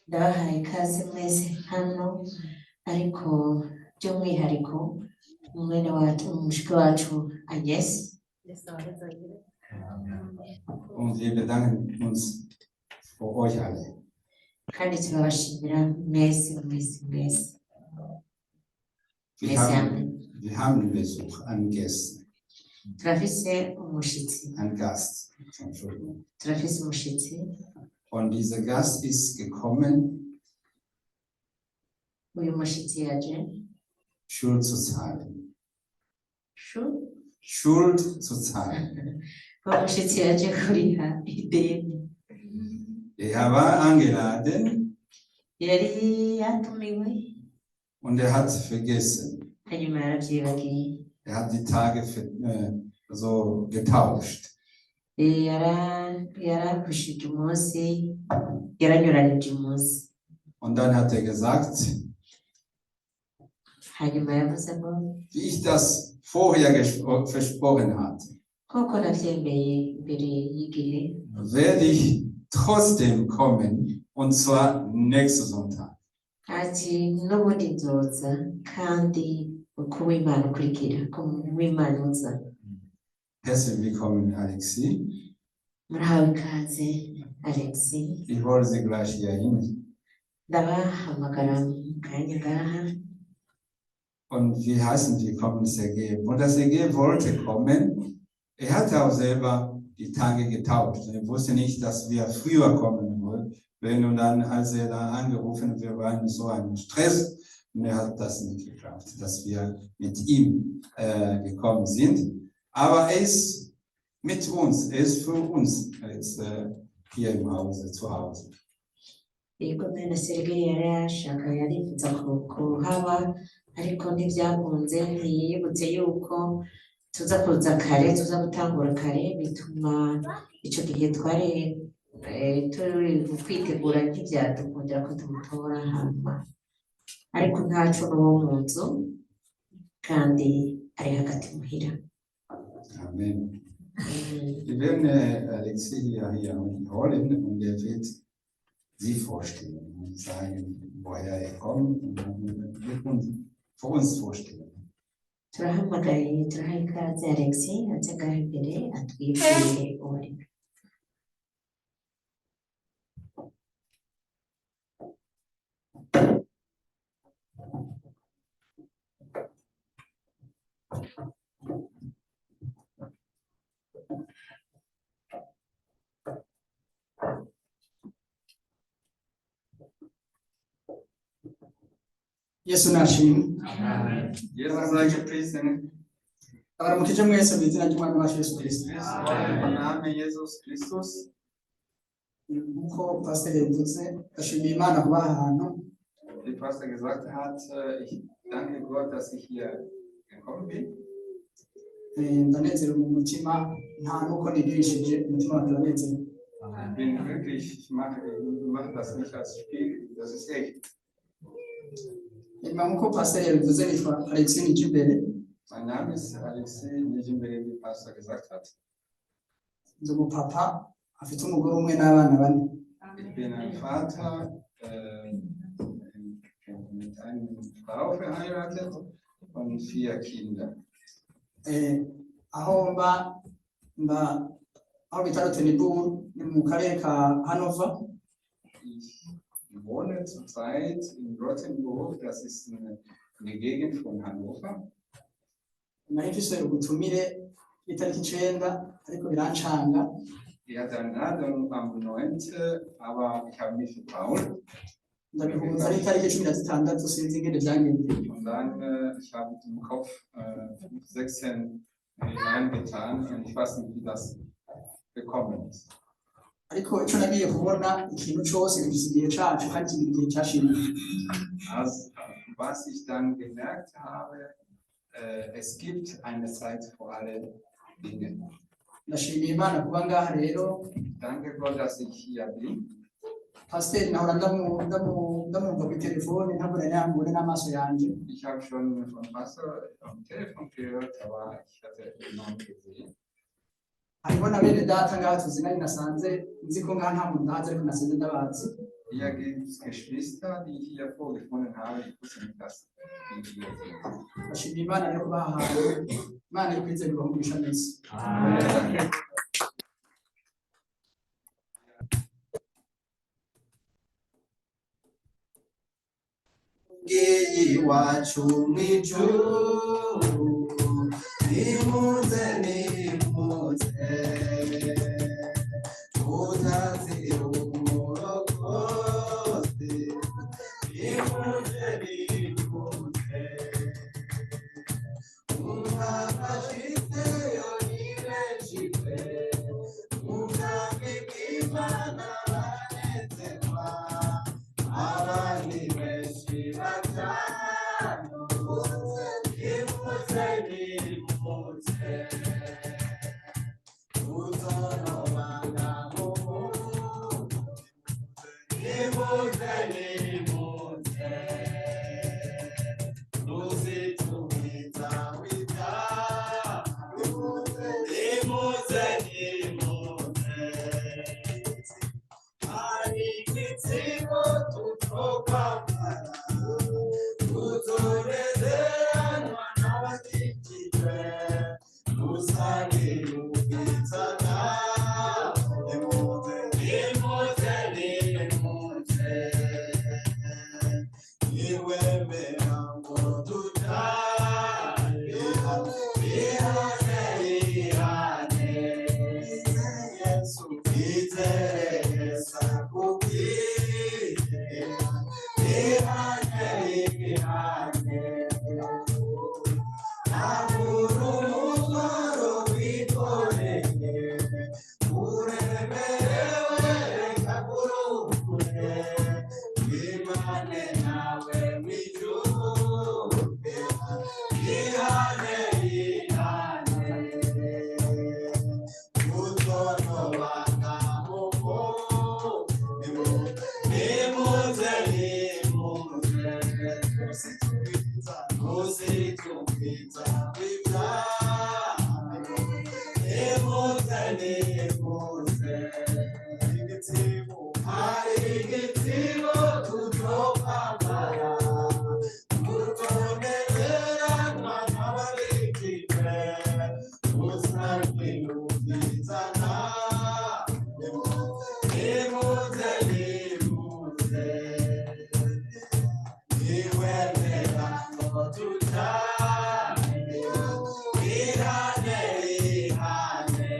ndabahaye ikaze mwese hano ariko by'umwihariko mwene wacu umushiki wacu Agnes. Und wir bedanken uns für euch alle. Kandi turabashimira mwese. Wir haben Besuch, einen Gast. Turafise umushitsi. Ein Gast. Entschuldigung. Turafise umushitsi. Und dieser Gast ist gekommen, uyu mushitsi yaje Schuld zu zahlen. Schuld zu zahlen. umushitsi yaje kuriha ideni. Er war eingeladen. Yari yatumiwe. Und er hat vergessen. Hanyuma yaravyibagiye. Er hat die Tage so getauscht. Yarakushije umunsi, yaranyuranije umunsi. Und dann hat er gesagt, hanyuma yavuze ngo wie ich das vorher versprochen hatte, koko navyemeye imbere y'igihe, werde ich trotzdem kommen, und zwar nächsten Sonntag. Ati n'ubundi nzoza kandi uko w'Imana ukurikira ko w'Imana uza. Herzlich willkommen, Alexi. Murahawe ikaze, Alexi. Ich hole Sie gleich hier hin. Ndabahamagara mu kanya ngaha. Und wie heißen die kommen, Sergei? Und der Sergei wollte kommen. Er hatte auch selber die Tage getauscht. Er wusste nicht, dass wir früher kommen wollen. Und dann, als er da angerufen, wir waren so ein Stress. Und er hat das nicht geklappt, dass wir mit ihm gekommen sind. Aber er ist mit uns, er ist für uns jetzt hier im Hause, zu Hause. Yego mwene Sergei yari yashaka yarifuza kuhaba ariko ntibyakunze, ntiyibutse yuko tuza kuza kare, tuza gutangura kare, bituma ico gihe twari turi kwitegura ntibyadukundira ko tumutora hama, ariko ntaco n'uwo mu nzu kandi ari hagati muhira. Amen. Wir werden Alexi hier holen und er wird Sie vorstellen und sagen, woher er kommt, und wird uns für uns vorstellen. Turahamagaye turahaye ikaze Alexi aze ngaho imbere atwibwire uwo ari we. Yesu nashimwe. Amen. Jesus sei gepriesen. Abaramukije mwese mu izina ry'Umwami wacu Yesu Kristo. Im Namen Jesus Christus. Nkuko pastor yavuze, ashimiye Imana kuba ahantu. Wie Pastor gesagt hat, ich danke Gott, dass ich hier gekommen bin. Ndanezerewe mu mutima, nta nuko nigirishije umutima wanjye uranezerewe. Ich bin wirklich, ich mache das nicht als Spiel, das ist echt. Nkuko pastor yavuze, nitwa Alexi Nijimbere. Mein Name ist Alexi Nijimbere, wie Pastor gesagt hat. Ndi umupapa afite umugore umwe n'abana bane. Ich bin ein Vater mit einer Frau verheiratet und 4 Kinder. Aho aho bita Rottenburg ni mu karere ka Hannover. Ich wohne zurzeit in Rottenburg, das ist eine Gegend von Hannover. Nari mfise ubutumire itariki 9 ariko birancanga. Ich hatte eine Ladung am 9., aber ich habe mich vertraut. Ndabihuza ari itariki 16 sinzi ingene byagenze. Und dann, ich habe im Kopf 16 hineingetan und ich weiß nicht, wie das gekommen ist. Ariko icyo nagiye kubona ikintu cyose gifite igihe cyacu kandi kigira igihe cyashimwe. Was ich dann gemerkt habe, es gibt eine Zeit für alle Dinge. Ndashimiye Imana kuba ngaha rero. Danke Gott, dass ich hier bin. Pastor nahora ndamwumva ku telefone ntabwo yambure n'amaso yanjye. Ich habe schon von Pastor am Telefon gehört, aber ich hatte ihn noch nicht gesehen. hariho na bene data ngaha tuzinanye nasanze nzi ko ngaha nta muntu ndahazi ariko nasanze ndabazi. Hier gibt es Geschwister, die ich hier vorgefunden habe. Ich wusste nicht, dass die hier sind. Bashimye Imana rero kubaha ahantu Imana iri kwizera ibahumurisha neza. Amen. iwacu mw'ijuru nimuze nimuze tutazira umurokozi nimuze nimuze umwaka ashitseyo nibeshitse umwami bw'Imana banezerwa abandi benshi batanu nimuze nimuze tuzorobana mu muntu nimuze nimuze tuzitumiza w'ibyaha nimuze nimuze hari igitsibo tuzokwambara tuzorezeranwa n'abakikije dusangira ubwiza bwawe nimuze nimuze nimuze niwemera ngo dutahe ihane ihane Yesu twizere Yesu akubwire ihane ihane ntabura umutwaro wikoreye uremerewe reka kuruhure wimane nawe mw'ijuru ihane ihane tuzorobana mu muntu nimuze nimuze tuzitumiza w'ibyaha nimuze nimuze hari igitsibo tuzokwambara tuzonezeranwa n'ababikije dusangira ubwiza bwawe nimuze nimuze niwemera ngo dutahe ihane ihane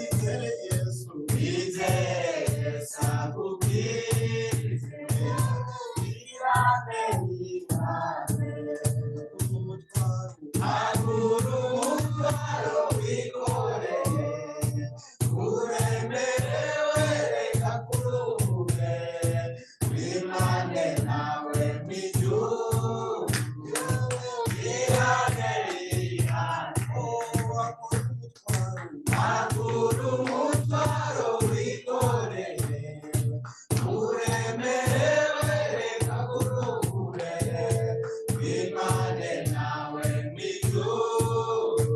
izere Yesu izere Yesu akubwirize ihane ihane agura umutwaro wikoreye uremerewe reka kuruhure wimane nawe mw'ijuru ihane ihane agura umutwaro wikoreye uremerewe reka kuruhure wimane nawe mw'ijuru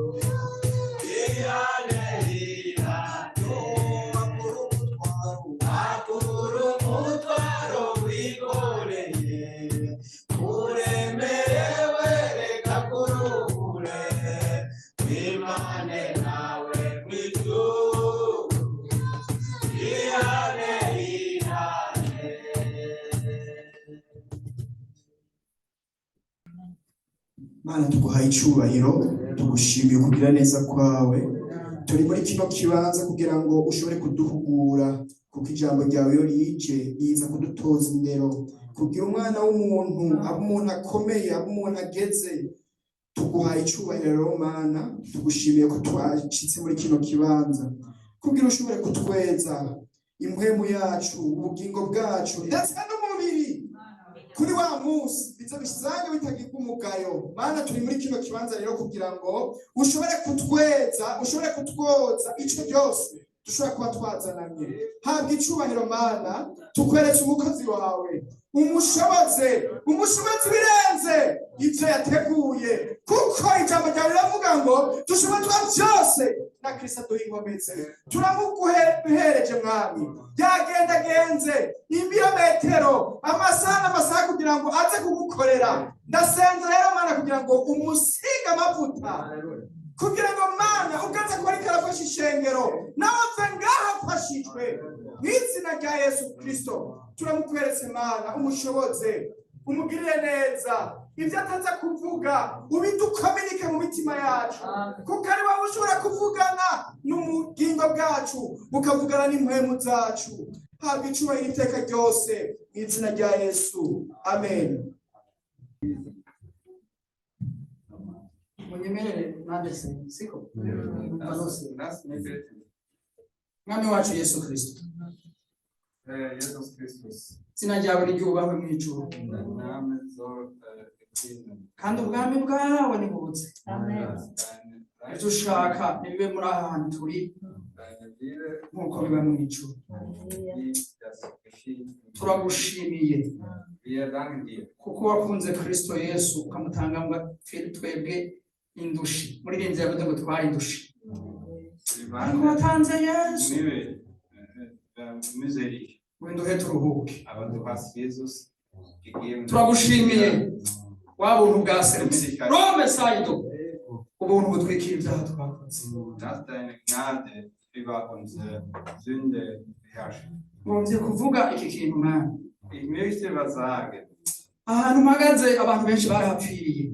ihane ihane agura umutwaro wikoreye uremerewe reka kuruhure wimane nawe mw'ijuru ihane ihane. Mana tuguhaye icyubahiro tugushimiye kugira neza kwawe turi muri kino kibanza kugira ngo ushobore kuduhugura kuko ijambo ryawe iyo rije riza kudutoza indero kugira umwana w'umuntu aba umuntu akomeye aba umuntu ageze tuguhaye icyubahiro Mana tugushimiye ko twashitse muri kino kibanza kugira ushobore kutweza impwemu yacu ubugingo bwacu ndetse n'umubiri kuri wa munsi biza bisange bitagirwa umugayo Mana turi muri kino kibanza rero kugira ngo ushobore kutweza ushobore kutwoza ico byose dushobora kuba twazananye. Habwa icubahiro Mana, tukweretse umukozi wawe, umushoboze birenze ivyo yateguye, kuko ijambo ryawe riravuga ngo dushobozwa byose na Kristo aduha inkomezi. Turamuguhereje Mwami, yagendagenze ibirometero amasaha n'amasaha kugira ngo aze kugukorera. Ndasenze rero Mana kugira ngo umusige amavuta, kugira ngo Mana ugaze kuba ariko arafasha ishengero nawe ave ngaho afashijwe mu izina rya Yesu Kristo. Turamukweretse Mana, umushoboze, umugirire neza, ibyo ataza kuvuga ubidukominike mu mitima yacu, kuko ari wowe ushobora kuvugana n'ubugingo bwacu bukavugana n'impwemu zacu. Habwa icubahiro iteka ryose mu izina rya Yesu, amen. munyemerere nanjye siko Mwami wacu Yesu Kristo, Jesus Christus, izina ryawe niryubahwe mu ijuru, dein Name soll gepriesen kandi ubwami bwawe nibutse. werden. Ibyo ushaka nibibe muri aha hantu turi Deine Wille, nk'uko biba mu ijuru. wie das geschieht. Turagushimiye Wir danken dir, kuko wakunze Kristo Yesu ukamutanga ngo apfire twebwe indushi. Muri iri nzira yavuze ngo twari indushi, wir ariko waren watanze Yesu mühselig, ngo nduhe turuhuke. aber du hast Jesus gegeben. Turagushimiye wa buntu bwa serivisi Rome Saido, ubuntu butwikira ibyaha twakoze. Dass deine Gnade über unsere Sünde beherrscht. Ngomvye kuvuga iki kintu Mana, Ich möchte was sagen. ahantu mpagaze abantu benshi barahapfiriye.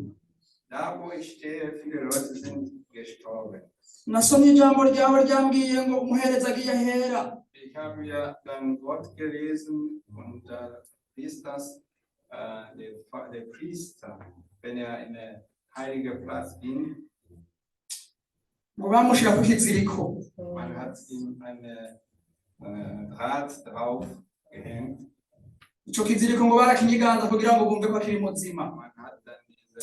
Da, wo ich stehe, viele Leute sind gestorben. Nasomye ijambo ryawe ryambwiye ngo umuhereza agiye ahera. Ich habe ja dein Wort gelesen und da ist das der Priester, wenn in den heiligen Platz ging, Ngo bamushira ku kiziriko, man hat ihm eine Draht drauf gehängt. ico kiziriko ngo barakinyiganza kugira ngo bumve ko akiri muzima. Man hat dann diese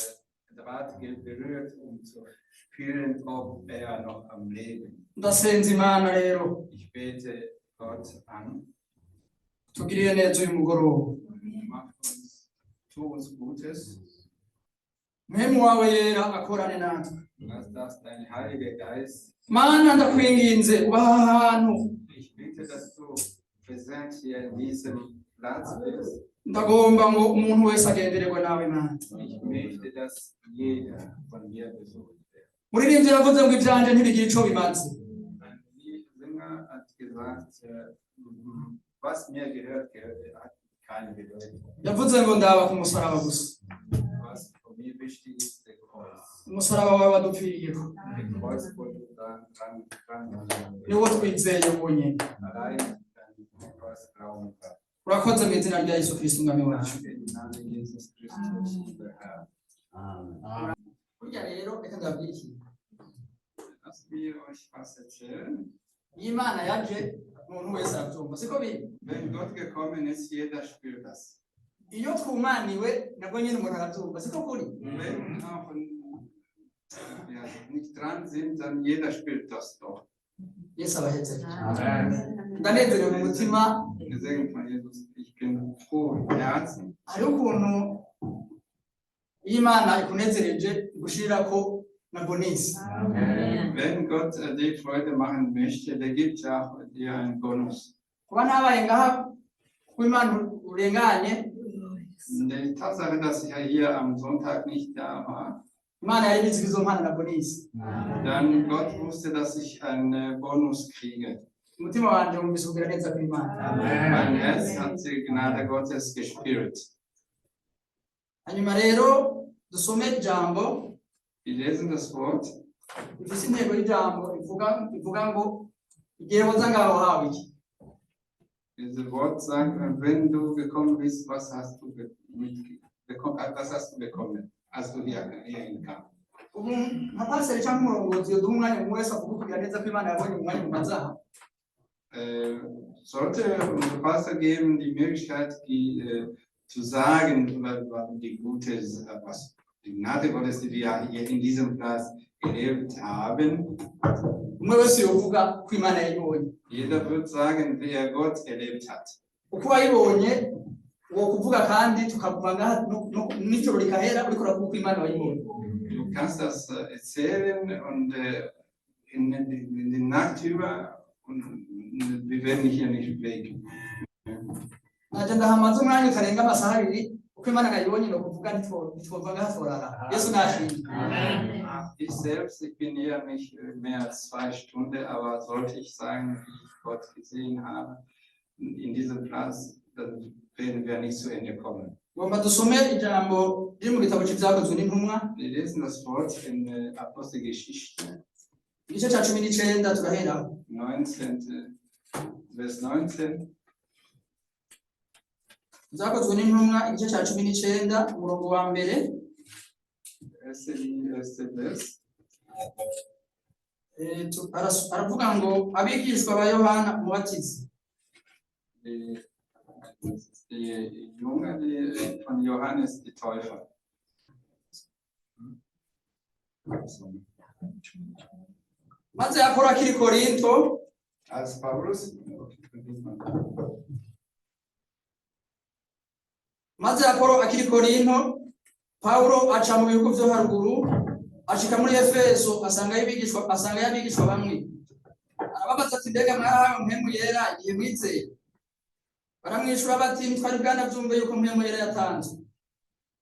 Draht berührt, um zu fühlen, ob er noch am Leben. Ndasenze Imana rero Ich bete Gott an, tugirire neza uyu mugoroba. tu uns Gutes, Mpemu wawe yera akorane natwe. dass dein Heiliger Geist, Mana ndakwinginze ubaha ahantu, ich bitte, dass du präsent hier in diesem Platz bist. ndagomba ngo umuntu wese agendererwe nawe Mana. Ich möchte, dass jeder von dir besucht wird. Muri iri nzira yavuze ngo ibyanje ntibigire ico bimaze. Ein Sänger hat gesagt, was mir gehört, hat keine Bedeutung. Yavuze ngo ndaba ku musaraba gusa. Was für mich wichtig ist, der Kreuz. Umusaraba wawe wadupfiriyeho, Der Kreuz, wo du dran niwo twizeye wonyene. allein kann der Kreuz glauben kann. Urakoze mu izina rya Yesu Kristo umwami wacu. Danke im Namen Jesus Christus, der Herr. Burya rero reka ndababwire ikintu. Lass mir euch was erzählen. Iyo Imana yaje umuntu wese arabyumva, siko biri? Wenn Gott gekommen ist, jeder spürt das. Iyo twumaniwe nabwo nyine umuntu arabyumva, siko kuri? Wenn auch nicht dran sind, dann jeder spürt das doch. Yesu abahetse. Ndanezerewe mu mutima, Gesegnet von Jesus, ich bin froh im Herzen. hariho ukuntu iyo Imana ikunezereje igushirirako na bonisi. Wenn Gott dir Freude machen möchte, der gibt ja auch dir einen Bonus. Kuba ntabaye ngaha ko Imana urenganye, Die Tatsache, dass ich ja hier am Sonntag nicht da war, Imana yari izi izo mpano na bonisi. dann Gott wusste, dass ich einen Bonus kriege. Umutima wanje wumvise kugira neza ku Imana. Mein Herz hat die Gnade Gottes gespürt. Hanyuma rero dusome ijambo Wir lesen das Wort. rifise intego y'ijambo ivuga ngo igihe woza ngaho hawe iki. Dieses Wort sagt, wenn du gekommen bist, was hast du bekommen, als du hierhin kamst. Ubu nka paseri cyangwa umurongozi yoduha umwanya umuntu wese avuga kugira neza ko Imana yabonye umwanya mu mazaha. Sollte unser Pastor geben die Möglichkeit, zu sagen, was die Gnade Gottes, die wir hier in diesem Platz erlebt haben, umwe wese yovuga ko Imana yayibonye. Jeder wird sagen, wie er Gott erlebt hat. Uko wayibonye uwo kuvuga kandi tukavanga n'icyo rikahera uriko uravuga ko Imana wayibonye. Du kannst das erzählen und in die Nacht über und wir werden hier nicht weg. Naje ndahamaze umwanya utarenga amasaha abiri uko Imana yayibonye no kuvuga ntitwovanga hatorara. Yesu nashimye. Ich selbst, ich bin hier nicht mehr als 2 Stunden, aber sollte ich sagen, wie ich Gott gesehen habe, in diesem Platz, dann werden wir nicht zu Ende kommen. Ngomba dusome ijambo riri mu gitabo cy'ibyakozwe n'intumwa. Wir lesen das Wort in der Apostelgeschichte, Igice cya 19 turahera. 19. Vers 19. Ibyakozwe n'intumwa igice cya 19 umurongo wa mbere. Erste Vers. Aravuga ngo abigishwa ba Yohana Umubatizi. Die Jünger von Johannes die Täufer. Maze yakora kiri Korinto. Als Paulus, Maze yakora akiri Korinto, Paulo aca mu bihugu byo haruguru, ashika muri Efeso asanga y'abigishwa bamwe. Arababaza ati mbega mwarahawe mpemu yera igihe mwizeye? Baramwishura bati ntitwari bwanavyumve yuko mpemu yera yatanzwe.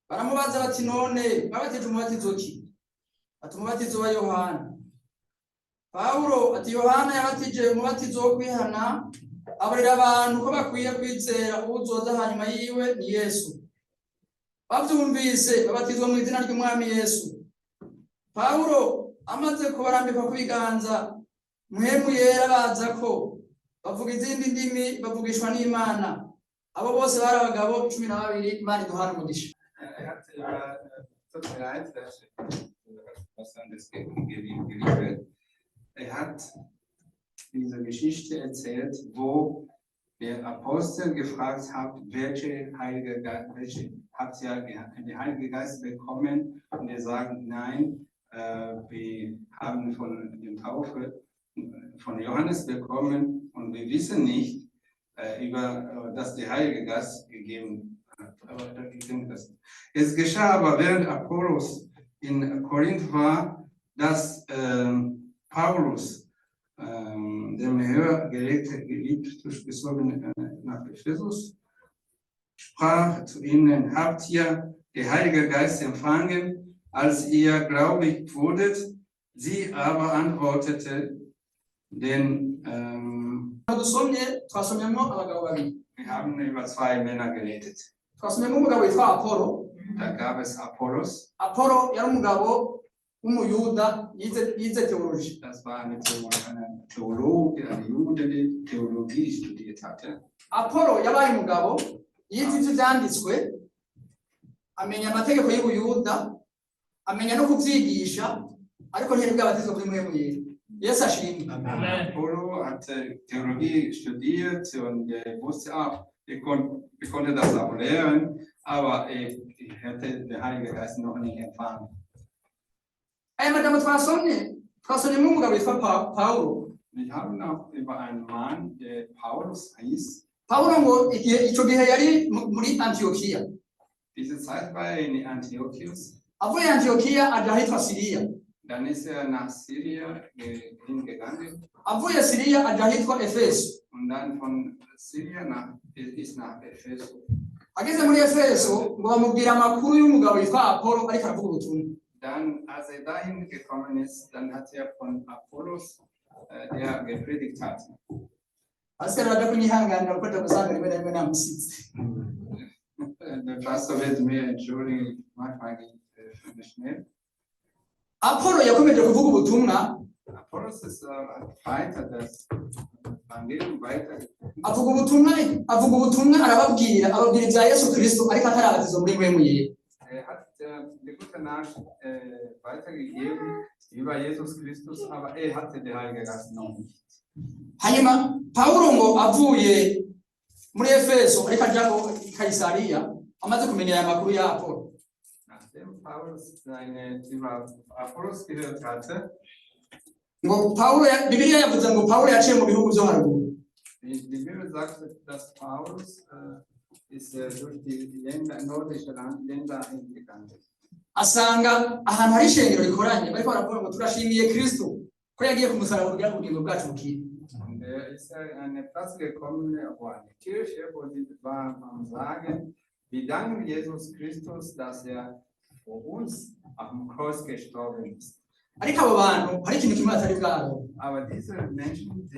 Baramubaza bati none babatije umubatizo ki? Ati umubatizo wa Yohana. Paulo ati Yohana yabatije umubatizo wo kwihana, abarira abantu ko bakwiye kwizera uzoza hanyuma yiwe ni Yesu. Bavyumvise babatizwa mu izina ry'umwami Yesu. Paulo amaze kubarambika ku biganza, mpemu yera baza ko bavuga izindi ndimi bavugishwa n'Imana. Abo bose bari abagabo 12. Imana iduhana umugisha. Hat diese Geschichte erzählt, wo der Apostel gefragt hat, welche habt ihr den Heiligen Geist bekommen? Und er sagt, nein, wir haben von der Taufe von Johannes bekommen und wir wissen nicht, dass der Heilige Geist gegeben hat. Es geschah aber, während Apollos in Korinth war, dass Paulus, dem höher geliebt durchgezogen nach Ephesus, sprach zu ihnen, habt ihr den Heiligen Geist empfangen, als ihr gläubig wurdet? Sie aber antwortete, wir haben über 2 Männer geredet. Da gab es Apollos. Das war eine Theologe, eine Jude, die Theologie studiert hatte. Apollo yabaye umugabo yize ivyo vyanditswe, amenya amategeko y'Ubuyuda, amenya no kuvyigisha, ariko ntiyari bwabatizwa kuri mpemu yera. Yesu ashimwe. Apollo hatte Theologie studiert und wusste auch, er konnte das auch lernen, aber er hätte den Heiligen Geist noch nicht empfangen. Aya majambo twasomyemo umugabo yitwa Paulo. Wir haben auch über einen Mann, der Paulus hieß. Paulo ngo ico gihe yari muri Antiochia. Diese Zeit war er in Antiochus. Avuye Antiochia aja ahitwa Siriya. Dann ist er nach Syrien hingegangen. Avuye Siriya aja ahitwa Efeso. Und dann von Syrien nach Ephesus. Ageze muri Efeso ngo bamubwira amakuru y'umugabo yitwa Apollo ariko aravuga ubutumwa. Dann, als er dahin gekommen ist, dann hat er von Apollos, der gepredigt hat. Der Pastor wird mir entschuldigen, manchmal geht es schnell. Apollo yakomeje kuvuga ubutumwa. Apollos ist weiter das Evangelium weiter. Avuga ubutumwa ababwira ibya Yesu Kristo ariko atarabatizwa muri mpemu yera. Er hat die gute Nachricht weitergegeben über Jesus Christus, aber er hatte den Heiligen Geist noch nicht. Hanyuma Paulo ngo avuye muri Efeso ariko aja i Kaisariya amaze kumenya aya makuru ya Apollo. Nachdem Paulus über Apollos gehört hatte, ngo Bibiliya yavuze ngo Pawulo yaciye mu bihugu byo haruguru. Die Bibel sagt, dass Paulus ist durch die Länder, nordische Länder hingegangen ist. Asanga ahantu hari ishengero rikoranye bariko baravuga ngo turashimiye Kristo ko yagiye ku musaraba kugira ngo ubugingo bwacu bukire. Und er ist an eine Platz gekommen, wo eine Kirche, wo sie am Sagen, wir danken Jesus Christus, dass er für uns auf dem Kreuz gestorben ist. Ariko abo bantu hari ikintu kimwe batari bwabo. Aber diese Menschen,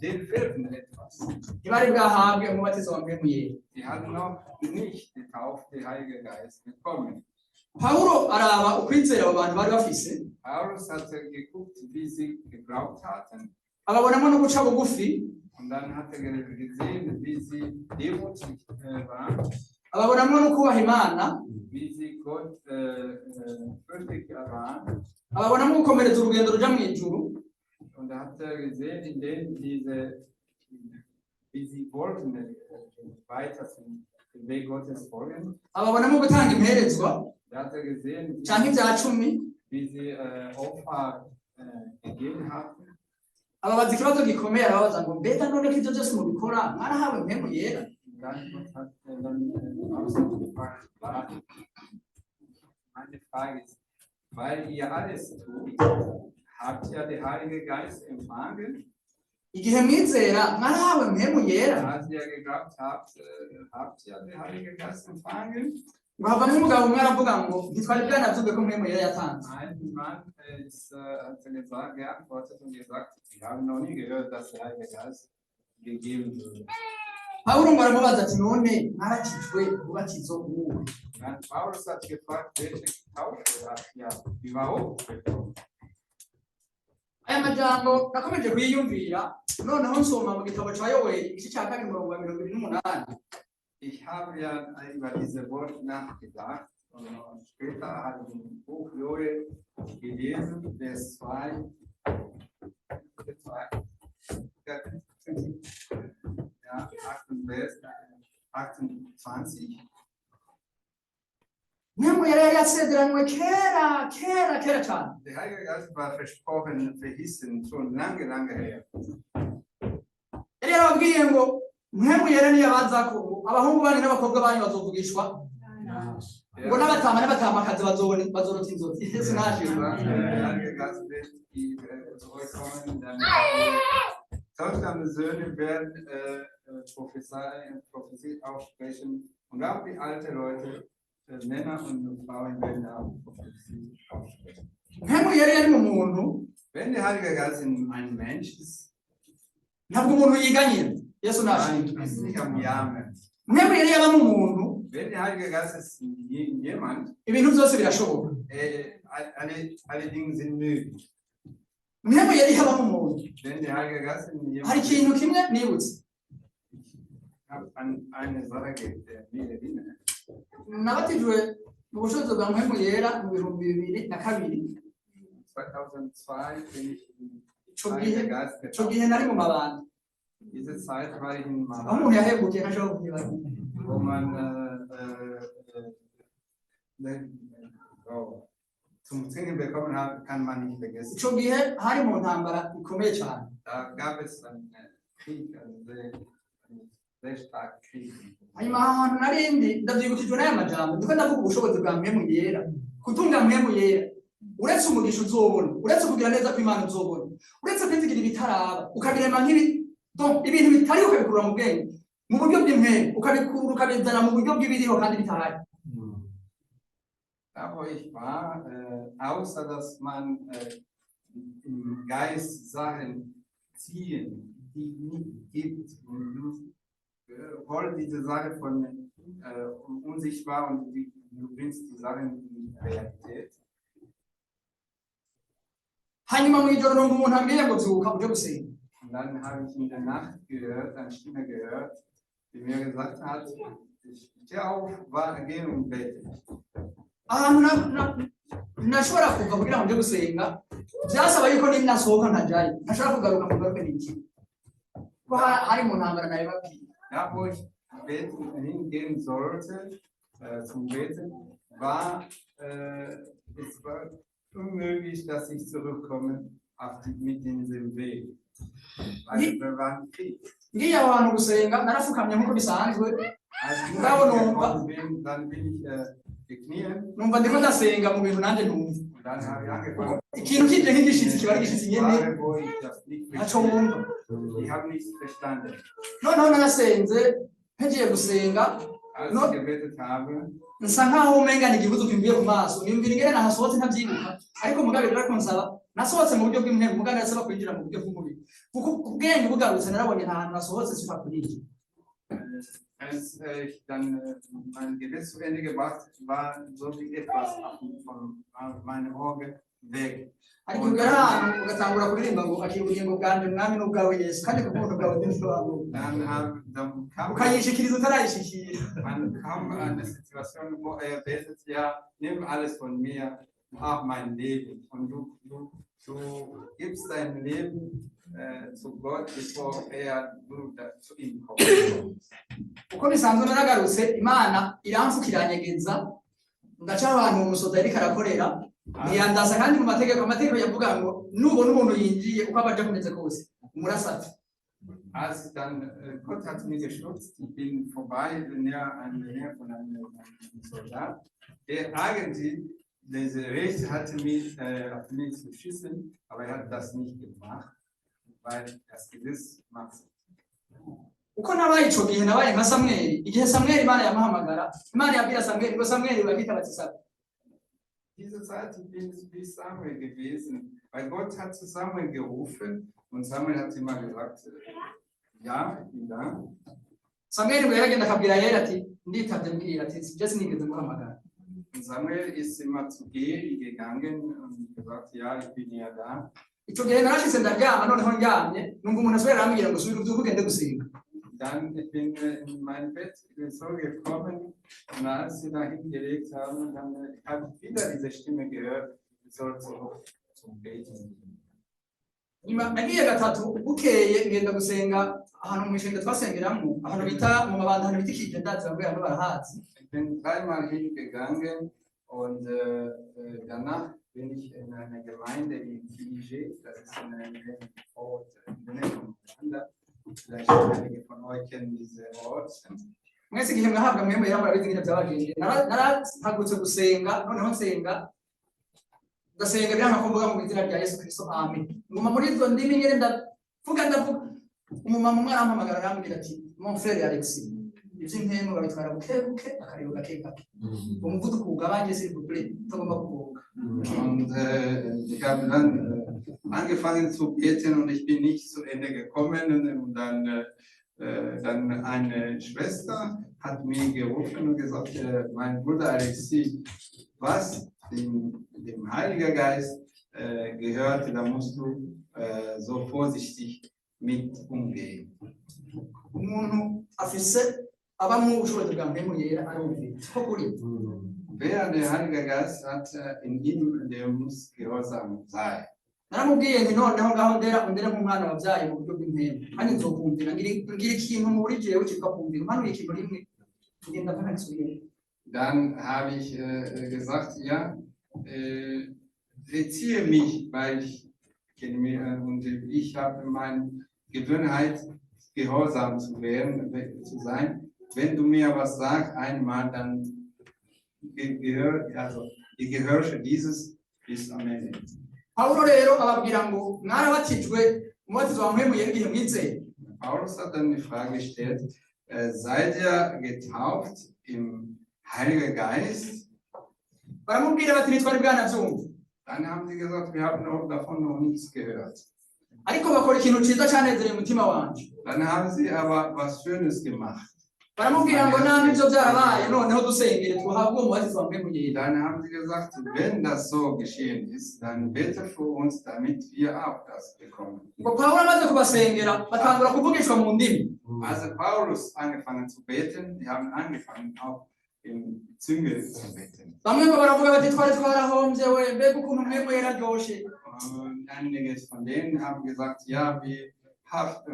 denen fehlten etwas. Ntibari bwahabwe umubatizo wa mpwemu yera. Die hatten noch nicht die Taufe, die Heilige Geist bekommen. Pawulo araba ukwizera abo bantu bari bafise. Paulus hatte geguckt, wie sie geglaubt hatten. Ababonamo no guca bugufi. Und dann hat er gesehen, wie sie demutig waren. Ababonamo no kubaha Imana. Wie sie Gott fürchtig waren. Ababonamo gukomereza urugendo ruja mu ijuru. Und da hat er gesehen, indem wie sie wollten weiter den Weg Gottes folgen. Ababonamo gutanga imperezwa. Da hat er gesehen, Canke ibya cumi. wie sie Opfer gegeben hatten. Ababaza ikibazo gikomeye arabaza ngo mbega none ko ibyo byose mubikora mwarahawe mpwemu yera. Meine Frage ist, weil ihr alles tut, habt ihr den Heiligen Geist empfangen? Igihe mwizera mwarahawe mpwemu yera. Als ihr geglaubt habt, habt ihr den Heiligen Geist empfangen? Ngo havamo umugabo umwe aravuga ngo ntitwari bwanavuge ko mpwemu yera yatanze. Ein Mann hat geantwortet und gesagt, wir haben noch nie gehört, dass der Heilige Geist gegeben wird. Pawulo ngo aramubaza ati none mwarakijwe ubatizo uwuhe? Paulus hat gefragt, welche Taufe habt ihr überhaupt bekommen? Aya majambo nakomeje kuyiyumvira noneho nsoma mu gitabo ca Yoweli igice ca kabiri mirongo ya 28. Ich habe ja über diese Worte nachgedacht und später habe ich im Buch Joel gelesen, Vers 2, ja, 28. Mpwemu yera yari yasezeranywe kera cyane. Der Heilige Geist war versprochen, verheißen, schon lange her. Yari yarababwiye ngo mpwemu yera niyo bazako abahungu banyu n'abakobwa banyu bazovugishwa. Ngo n'abatama n'abatamakazi bazorota inzozi. Yesu nashimwe. Der Heilige Geist wird zurückkommen, dann Töchter und Söhne werden Prophetie aussprechen und auch die alten Leute, Männer und Frauen werden auch Prophetie aussprechen. Mpwemu yera yari mu muntu. Wenn der Heilige Geist in einem Mensch ist, Ntabwo umuntu yiganyira. Yesu nashimwe. nein, ist nicht am Jammern. Mpwemu yera yaba mu muntu. Wenn der Heilige Geist ist in jemand, Ibintu byose birashoboka. alle Dinge sind möglich. Mpwemu yera yaba mu muntu. Wenn der Heilige Geist in jemand Hari ikintu kimwe nibutse. ich habe an eine Sache mir erinnert. Nabatijwe mu bushobozi bwa mpwemu yera mu 2002. 2002 bin ich in Ico Heiliger Geist gihe getauft. nari mu mabanga. Diese Zeit war ich in Aho Mama, umuntu yahegukiye ntashobora kubyibagirwa. wo man zum Singen bekommen hat, kann man nicht vergessen. Ico gihe hari mu ntambara ikomeye cyane. Da gab es einen Krieg, einen sehr starken Krieg. Hanyuma ahantu narindi ndavyibukijwe n'aya majambo ndiko ndavuga ubushobozi bwa mpwemu yera. Kutunga mpwemu yera uretse umugisha uzobona, uretse kugira neza ko Imana uzobona, uretse kwizigira ibitaraba ukabirema donc ibintu bitari ukabikurura mu bwenge mu buryo bw'impwemu ukabikurura ukabizana mu buryo bw'ibiriho kandi bitahari. Da wo ich war, außer dass man im Geist Sachen ziehen, die nicht gibt, wollen diese Sache von unsichtbar und du bringst die Sachen in die Realität. Hanyuma mu ijoro numva umuntu ambwira ngo zuka uje gusenga. Und dann habe ich in der Nacht gehört, eine Stimme gehört, die mir gesagt hat, steh auf, geh und bete. Ahantu nashobora kuva kugira ngo uje gusenga byasaba yuko ninasohoka ntajaye ntashobora kugaruka mu garuke n'iki ko hari mu ntambara nawe babwiye. Da wo ich hingehen sollte zum Beten, es war unmöglich, dass ich zurückkomme, mit diesem Weg. Weil wir waren Krieg. ngiye aho hantu gusenga narafukamye nk'uko bisanzwe Als ich Bravo, gekommen bin, dann bin ich gekniet numva ndiko ndasenga mu bintu nanjye numva und dann habe ich angefangen. ikintu kije nk'igishitsi kiba ari igishitsi nyene Frage, wo ich das nicht ntaco wumva Ich habe nichts verstanden. noneho narasenze ntegiye gusenga Als No. ich gebetet habe, nsa nkaho umenga ni igihuzu kimbiye ku maso nimvira ingene nahasohotse ntabyibuka ariko mugabe rero kunsaba nasohotse mu buryo bw'intebe mugabe yasaba kwinjira mu buryo bw'umubiri kuko ubwenge bugarutse narabonye nta hantu nasohotse sifa kuri iki als ich dann mein Gebet zu Ende gebracht war, so wie etwas von meinem Auge weg. ariko ugera ahantu ugatangura kuririmba ngo akira ubugingo bwanjye mwami n'ubwawe yesu kandi ku bw'ubuntu bwawe ntibisobanura Dann kam ukayishikiriza utarayishikira man kam an eine Situation, wo er betet, ja, nimm alles von mir, auch mein Leben. Und du gibst dein Leben zu Gott, bevor du zu ihm kommst. uko bisanzwe naragarutse imana iramfukiranyegeza ndaca abantu mu musoda yariko arakorera ntiyandasa kandi mu amategeko yavuga ngo nubona umuntu yinjiye uko abaje kumeze kose umurasate Als dann Gott hat mich geschützt, ich bin vorbei, näher von einem Soldat, der eigentlich diese Recht hatte, auf mich zu schießen, aber er hat das nicht gemacht, weil das Gesetz macht. uko nabaye ico gihe nabaye nka Samweli igihe Samweli imana yamuhamagara imana yabwira Samweli ngo Samweli bagita bati Sabe Diese Zeit bin ich wie Samuel gewesen, weil Gott hat zu Samuel gerufen und Samuel hat immer gesagt, ja, ich bin da. Samweli ngo yaragenda akabwira yera ati nditavye mbwira ati je sinigeze muhamagara Und Samuel ist immer zu Eli gegangen und gesagt, ja, ich bin ja da. ico gihe narashitse ndaryama noneho ndyamye numva umuntu asubira arambwira ngo subira uvyuke ugende gusenga Dann ich bin in mein Bett so gekommen und als sie da hingelegt haben, dann habe ich wieder diese Stimme gehört, ich soll zum Beten. nyuma nagiye gatatu bukeye ngenda gusenga ahantu mu ishenga twasengeramwo ahantu bita mu mabanda ahantu bita ikije ndazi bamwe hano barahazi Ich bin dreimal hingegangen und danach bin ich in einer Gemeinde in Fiji, das ist in einem Ort in der Nähe von Uganda. Vielleicht einige von euch kennen diese Ort. mwese igihe mwahabwa mwemwe yambara bizi ngine byabagenje narahagutse gusenga noneho nsenga ndasenga biranga ko mvuga mu izina rya Yesu Kristo amen nguma muri izo ndimi nyene ndavuga umumama umwe arampamagara arambwira ati mon frère Alexis ivy'impemu babitwara bukebuke akariyo gake gake umuvuduko ugabanye s'il vous plaît tugomba kuvuga Und ich habe dann angefangen zu beten und ich bin nicht zu Ende gekommen. Und dann eine Schwester hat mir gerufen und gesagt, mein Bruder Alexis, was dem Heiligen Geist gehört, da musst du so vorsichtig mit umgehen. umuntu afise abamwe ubushobozi bwa mpemu yera arumvira ko kuri Wer der Heilige Geist hat in ihm, der muss gehorsam sein. naramubwiye nti noneho ngaho ndera nk'umwana wabyaye mu buryo bw'impemu kandi nzokumvira ngira ikintu muri jewe kitwa kumvira mpanuye ikintu rimwe tugenda nkanasubire Dann habe ich gesagt, ja, erziehe mich, weil ich kenne mich und ich habe meine Gewohnheit, gehorsam zu werden, zu sein. Wenn du mir was sagst einmal, dann die gehörsche dieses bis am Ende. Pawulo rero ababwira ngo mwarabatijwe umubatizo wa mpemu yera igihe mwizeye Paulus hat dann die Frage gestellt, seid ihr getauft im Heiligen Geist? baramubwira bati ntitwari bwanavyumva Dann haben sie gesagt, wir haben davon noch nichts gehört. ariko bakora ikintu ciza canezereye umutima wanje Dann haben sie aber was Schönes gemacht. baramubwira ngo namwe ivyo vyarabaye noneho dusengere tuhabwe umubatizo wa mpemu yera Dann haben sie gesagt, wenn das so geschehen ist, dann bete für uns, damit wir auch das bekommen. ngo Pawulo amaze kubasengera batangura kuvugishwa mu ndimi Also Paulus angefangen zu beten, die haben angefangen auch im Züngel zu beten. bamwe ngo baravuga bati twari twarahombye we mbega ukuntu mpemu yera aryoshe Und einige von denen haben gesagt, ja, wir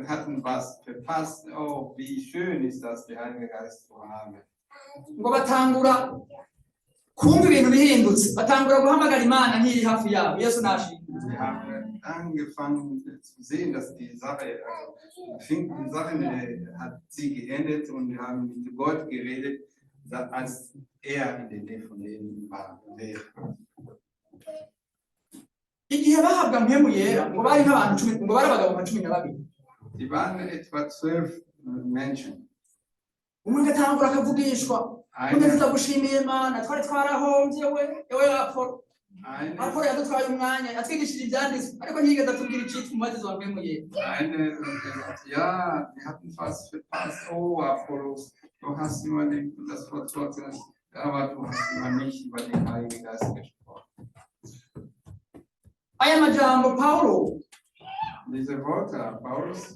hatten was verpasst. Oh, wie schön ist das, der Heilige Geist zu haben. ngo batangura kumva ibintu bihindutse batangura guhamagara imana nk'iri hafi yabo Yesu nashimye Sie haben angefangen zu sehen, dass die Sache, die Sache hat sie geendet und wir haben mit Gott geredet, als er in der Nähe von denen war. igihe bahabwa mpemu yera ngo bari nk'abantu 10 ngo bari abagabo nka 12 Die waren etwa 12 Menschen. umwe agatangura akavugishwa undi tuzagushimiye Imana twari twarahombye we Apolo Apolo yadutwaye umwanya yatwigishije ibyanditswe ariko ntiyigeze atubwira icitwa umubatizo wa mpemu yera Eine gesagt, ja, wir hatten fast verpasst, oh Apollos, du hast immer das Wort Gottes, aber du hast immer nicht über den Heiligen Geist gesprochen. aya majambo Paulo Diese Worte, Paulus,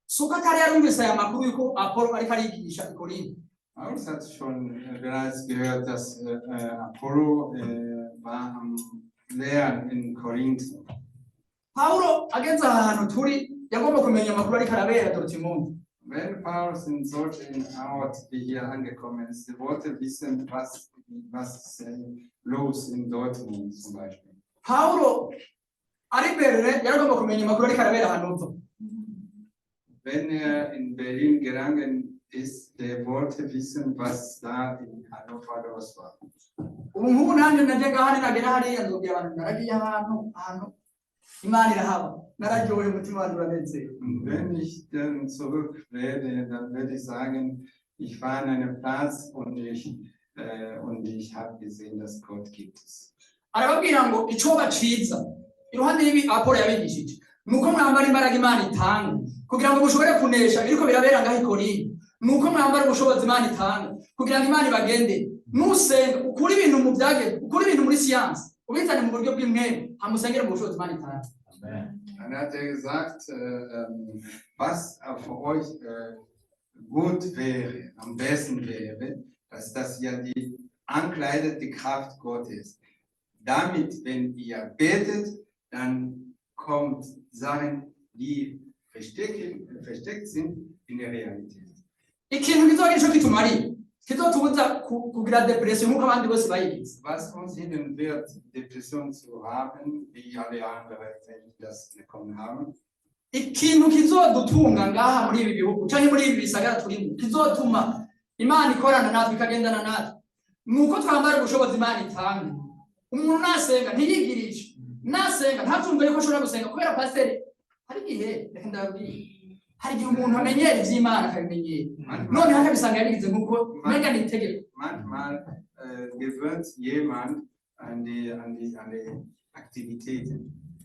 suka kare yarumvise aya makuru yuko Apolo ariko arigisha i Korinto Paulus hat schon bereits gehört, dass Apollo war am Lehren in Korinth. Paulo agenza ahantu turi yagomba kumenya amakuru ariko arabera Dortmund Wenn Paulus in solchen Ort wie hier angekommen ist, er wollte wissen, was los in Dortmund zum Beispiel. Paulo ari Berlin yaragomba kumenya amakuru ariko arabera Hannover Wenn in Berlin gegangen ist, der wollte wissen, was da in Hannover los war. ubu nk'ubu nanjye najya ngahane nagera hariya nzobwira abantu naragiye ahantu Imana irahaba nararyoheye umutima wanjye uranezerwa Und wenn ich dann zurück werde, dann werde ich sagen, ich war an einem Platz und ich habe gesehen, dass Gott gibt es. arababwira ngo icoba ciza iruhande y'ibi Apolo yabigishije nuko mwambara imbaraga Imana itanga kugira ngo mushobore kunesha biriko birabera ngaho i Korinto nuko mwambara ubushobozi Imana itanga kugira ngo Imana ibagende nusenga ukuri ibintu mu byageze ukuri ibintu muri siyansi ubizane mu buryo bw'imwere hamusengere mu bushobozi Imana itanga Dann hat er gesagt, was für euch gut wäre, am besten wäre, dass das ja die ankleidete Kraft Gottes. Damit, wenn ihr betet, dann kommt Sachen, die versteckt sind, in der Realität. ikintu kizogira ico kitumariye kizotubuza kugira depression nk'uko abandi bose bayigize Was uns hindern wird, Depression zu haben, wie alle anderen, wenn das bekommen haben, ikintu kizodutunga ngaha muri ibi bihugu canke muri ibi bisagara turimo kizotuma Imana ikorana natwe ikagendana natwe nuko twambara ubushobozi Imana itanga umuntu nasenga ntiyigirisha nasenga ntatumve yuko ashobora gusenga kubera pasiteri hari igihe reka ndababwira hari igihe umuntu amenyera ivy'Imana akabimenyera none hakabisanga yabigize nk'uko mega nitegeko manchmal gewöhnt jemand an die Aktivitäten.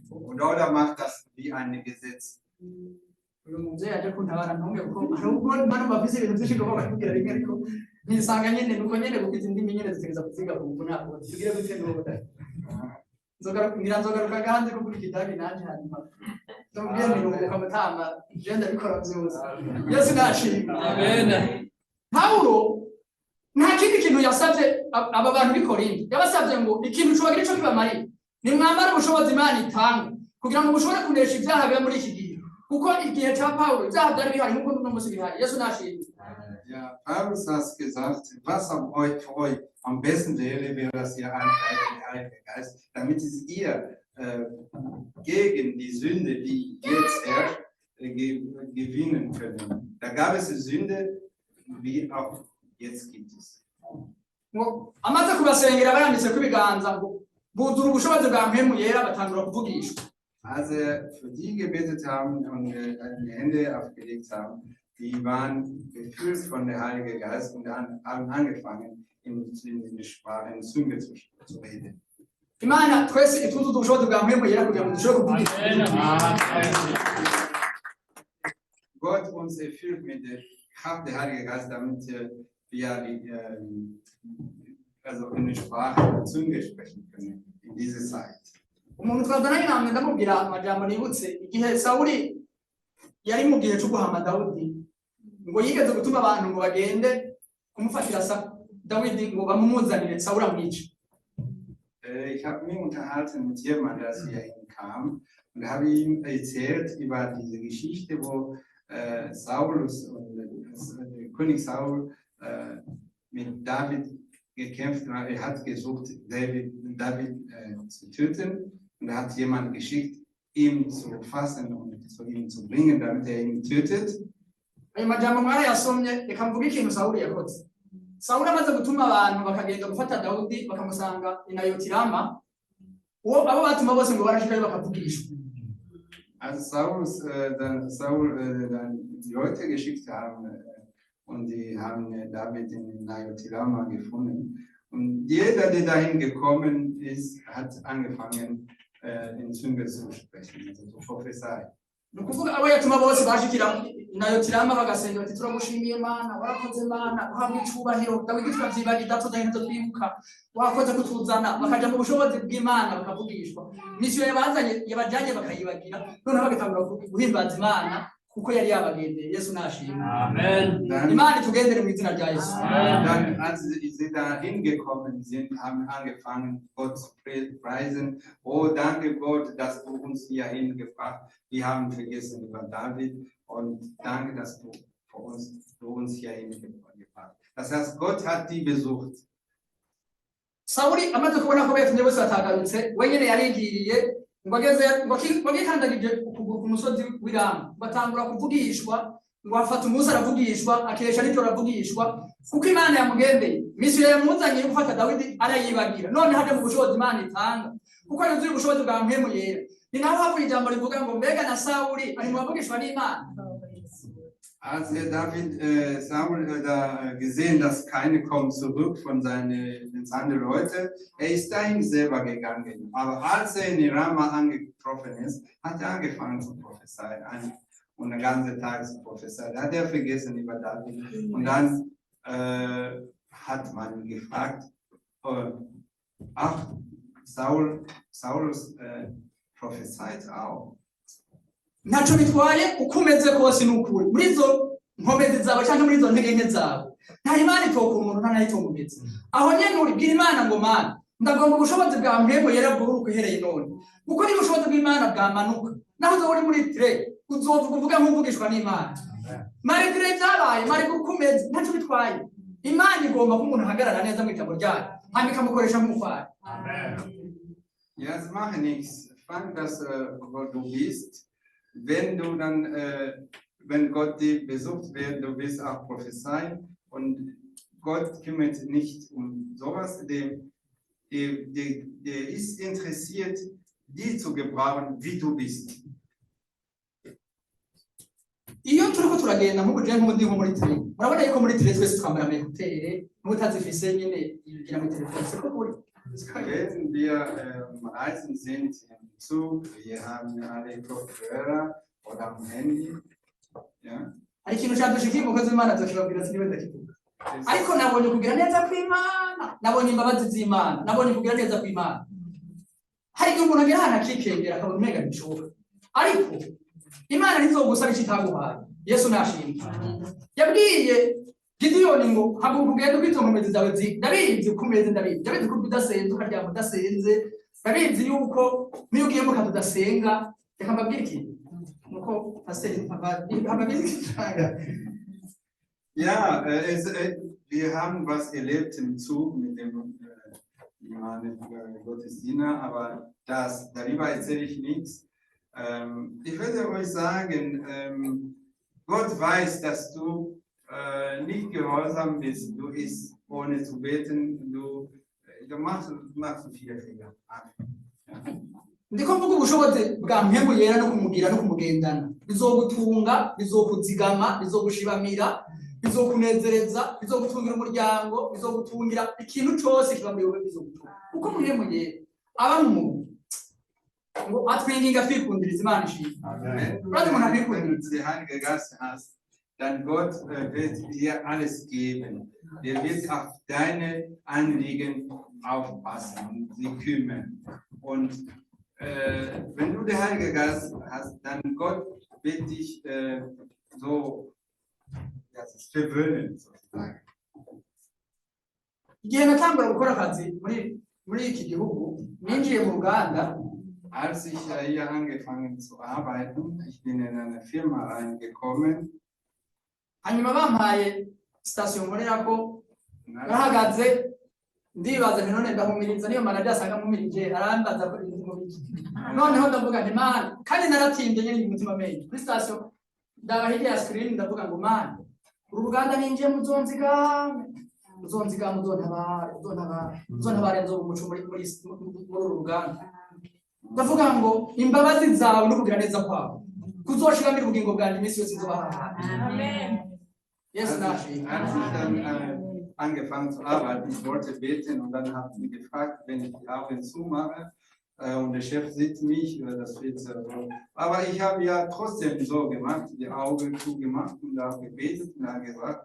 Oder macht das wie ein Gesetz. uyu muvyeyi aje kuntabara ntunge kuko hari ubwo bano bafise ibintu vyinshi ngomba bakubwira rimwe ariko nisanga nyene nuko nyene kugize indimi nyene zitegereza kuziga ku ntabwo tugire gute n'ubuda nzogaruka kandi ko kuri kidagi nanje hanyuma tubwiye niruhuka mutama je ndabikora vyose Yesu nashimwe amen Paulo nta kindi kintu yasavye aba bantu b'i Korinto yabasavye ngo ikintu cobagira ico kibamariye ni mwambara ubushobozi Imana itanga kugira ngo mushobore kunesha ibyaha biba muri iki gihe kuko igihe cya Paulo ibyaha byari bihari nk'uko n'uno munsi bihari Yesu nashimwe Ja, Paulus hat gesagt, was für euch am besten wäre, dass ihr ankleidet, der Heilige Geist, damit ihr gegen die Sünde, die jetzt herrscht, gewinnen können. Da gab es eine Sünde, wie auch jetzt gibt es. ngo amaze kubasengera baranditse ku biganza ngo buzura ubushobozi bwa mpemu yera batangura kuvugishwa Als für die gebetet haben und die Hände aufgelegt haben, die waren gefüllt von der Heilige Geist und haben angefangen, in die Sprache, in Zunge zu reden. Imana twese ituzuza ubushobozi bwa mpemu yera kugira ngo dushobore kuvugisha Gott uns erfüllt mit der Kraft der Heilige Geist, damit wir also in der Sprache, in der Zunge sprechen können, in dieser Zeit. umuntu twazananye namwe ndamubwira amajambo nibutse igihe Sawuli yari mu gihe cyo guhamba Dawudi ngo yigeze gutuma abantu ngo bagende kumufatira Dawidi ngo bamumuzanire Sawuli amwice Ich habe mich unterhalten mit jemandem, der hier hinkam, und habe ihm erzählt über diese Geschichte, wo Saulus und König Saul mit David gekämpft hat. Er hat gesucht, David zu töten. und er hat jemanden geschickt, ihn zu fassen und zu ihm zu bringen, damit er ihn tötet. ayo majambo mwarayasomye reka mvuge ikintu Sawuli yakoze. Sawuli amaze gutuma abantu bakagenda gufata Dawudi bakamusanga i Nayoti Rama, abo batuma bose ngo barashikayo bakavugishwa. Als Saul dann die Leute geschickt haben und die haben David in Nayoti Rama gefunden. Und jeder, der dahin gekommen ist, hat angefangen, in Zunge zu sprechen, also zu prophezeien. Ni ukuvuga abo yatuma bose bashikira i Nayoti Rama bagasenga bati turagushimiye Mana, warakoze Mana, uhabwe icubahiro, Dawidi turavyibagirira tuzahita twibuka, wakoze kutuzana, bakaja mu bushobozi bw'Imana bakavugishwa. Misiyo yabajanye bakayibagira, noneho bagatangura guhimbaza Imana kuko yari yabagendeye. Yesu nashimwe. Amen. Imana itugendere mu izina rya Yesu. Dann, als sie da hingekommen sind, haben angefangen, Gott zu preisen. Oh, danke Gott, dass du uns hier hingebracht hast. Wir haben vergessen über David und danke, dass du uns hier hingebracht hast. Das heißt, Gott hat die besucht. Sawuli amaze kubona ko betumye bose batagarutse, wenyene yarigiriye ngo agikandagije ukuguru ku musozi w'Irama, batangura kuvugishwa, ngo afata umunsi aravugishwa, akesha n'ijoro aravugishwa, kuko Imana yamugendeye. Misiyo yamuzanye yo gufata Dawidi arayibagira, none haje mu bushobozi Imana itanga, kuko yuzuye ubushobozi bwa mpemu yera. Ni naho havuye ijambo rivuga ngo mbega na Sawuli ari mu bavugishwa n'Imana. Als Saul da gesehen, dass keine kommen zurück von seinen Leuten, er ist dahin selber gegangen. Aber als er in Rama angetroffen ist, hat er angefangen zu prophezeien und den ganzen Tag zu prophezeien. Da hat er vergessen über David. Und dann hat man gefragt, ach, Saulus prophezeit auch. Ntaco bitwaye uko umeze kose n'ukuri muri izo nkomezi zawe cyangwa muri izo ntege nke zawe, nta Imana itoka umuntu nta nayo itomugeze. Aho nyene uribwira Imana ngo Mana, ndagomba ubushobozi bwa mpemu yera bw'uruko uhereye none, kuko ni ubushobozi bw'Imana bwamanuka. Naho uzoba uri muri tire uzovuga nk'uvugishwa n'Imana. Mari tire byabaye, mari uko umeze ntaco bitwaye. Imana igomba ko umuntu ahagarara neza mu ijambo ryayo, hanyuma ikamukoresha nk'umufari. Ja, es macht nichts. Fang das, wo du bist. Wenn du dann, wenn Gott dich besucht wird, du wirst auch prophezeien und Gott kümmert nicht um sowas, der ist interessiert, die zu gebrauchen, wie du bist. Iyo turiko turagenda nk'ubuje nk'undi nko muri tire, murabona yuko muri tire twese twambara amekutere, n'utazifise nyene yigira muri telefone, siko kuri. Wenn wir reisen sind im Zug, wir haben alle Kopfhörer oder am Handy. Ja. Hari ikintu cyadushikiye umukozi w'Imana azokibabwira ati niwe ndakivuga. Ariko nabonye kugira neza kw'Imana, nabonye imbabazi z'Imana, nabonye kugira neza kw'Imana. Hari igihe umuntu agira ahantu akikengera akabona umenga ntibishoboka. Ariko Imana ntizogusaba icyo itaguhaye. Yesu nashimye. Yabwiye Gideyoni ngo haguruka ugende kwita nkomezi zawe ndabizi uko umeze, ndabizi ko udasenze ukaryama udasenze, ndabizi yuko niyo ugiye mu kazi udasenga. Reka mbabwire ikintu nuko pasiteri Ja, wir haben was erlebt im Zug mit dem Gottesdiener, aber darüber erzähle ich nichts. Ich würde euch sagen, Gott weiß, dass du nicht gehorsam bist, du isst ohne zu beten, du machst viele Fehler. Ja. Ndiko mvuga ubushobozi bwa mpemu yera no kumugira no kumugendana, bizogutunga, bizokuzigama, bizogushibamira, bizokunezereza, bizogutungira umuryango, bizogutungira ikintu cyose kiba muri wowe, bizogutunga kuko mpemu yera aba mu ngo atwinginga kwikundiriza Imana ishimwe. Kandi umuntu abikundiriza der Heilige Geist hast, dann Gott wird dir alles geben. Der wird auf deine Anliegen aufpassen und sie kümmern. Und wenn du den Heiligen Geist hast, dann Gott wird dich so verwöhnen, sozusagen. Igihe natangura gukora akazi muri iki gihugu, ninjiye mu Ruganda. Als ich hier angefangen zu arbeiten, ich bin in eine Firma reingekommen. Hanyuma bampaye station nkorerako, narahagaze ndibaza nti none ndahumiriza niyo manager asanga mumirije arambaza ko ibintu mubiki noneho ndavuga nti mana kandi naratinze nyine umutima menshi kuri station ndaba hirya ya screen ndavuga ngo mana uru ruganda ninjiye muzonzigama uzontabare nzo umuco muri uru ruganda ndavuga ngo imbabazi zawe no kugira neza kwawe kuzoshiramira ubugingo bwanjye iminsi yose nzobaha. Amen. Yes, angefangen zu arbeiten. Ich wollte beten und dann hat sie gefragt, wenn ich die Augen zumache und der Chef sieht mich, das wird so. Aber ich habe ja trotzdem so gemacht, die Augen zugemacht und auch gebetet und habe gesagt,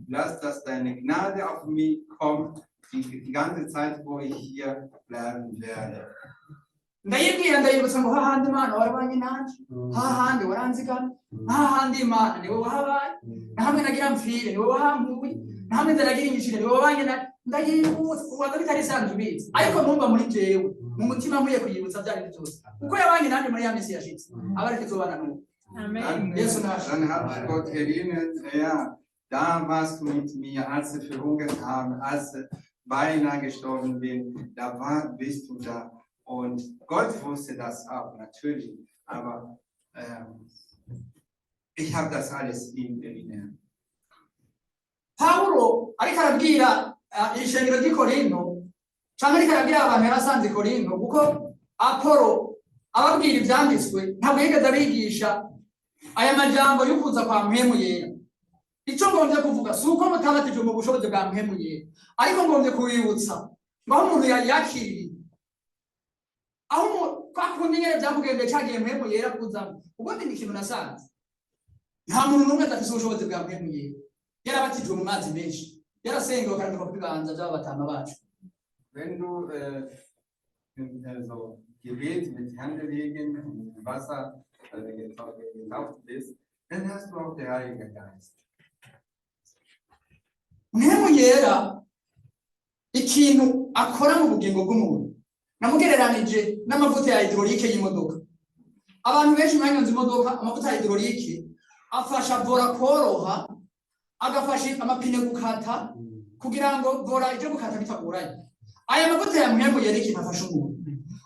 lass, dass deine Gnade auf mich kommt, die ganze Zeit, wo ich hier bleiben werde. ndayibwira ndayibutsa ngo hahandi Imana warabanye nanje hahandi waranzigana hahandi Imana niwe wahabaye nahamwe nagira mfire niwe wahambuye nahamwe ndaragira inyishire niwe wabanye na ndayibutsa uwaga bitari sanzwe bizi ariko numva muri jewe mu mutima mpuye kuyibutsa byari byose uko yabanye nanje muri ya misi yashitse abari kizobana n'ubu. Amen. Yesu nashi. Dann hat Gott erinnert, ja, da warst du mit mir, als ich verhungert habe, als ich beinahe gestorben bin, bist du da. Und Gott wusste das auch, natürlich, aber ich habe das alles ihm erinnert. Paulo ariko arabwira ishengero ry'i Korinto cyangwa ariko arabwira abantu yarasanze Korinto kuko Apolo ababwira ibyanditswe ntabwo yigeze abigisha aya majambo yo kuza kwa mpemu yera. Icyo ngombye kuvuga si uko mutabatijwe mu bushobozi bwa mpemu yera, ariko ngombye kubibutsa ngo aho umuntu yakiriye aho kwakundi nyene byakugendeye cyagiye mpemu yera kuzamo ubundi ni ikintu nasanze nta muntu n'umwe adafise ubushobozi bwa mpemu yera yarabatijwe mu mazi menshi yarasengewe kandi ko biganza by'abatama bacu. Wenn du so Gebet mit Handlegen und Wasser getauft bist, dann hast du auch den Heiligen Geist. Mpemu yera ikintu akora mu bugingo bw'umuntu namugereranije n'amavuta ya hydraulique y'imodoka. Abantu benshi mwanyonze imodoka amavuta ya hydraulique afasha vora koroha agafasha amapine gukata kugira ngo vora ije gukata bitagoranye. Aya mavuta ya mpemu yera ikintu afasha umuntu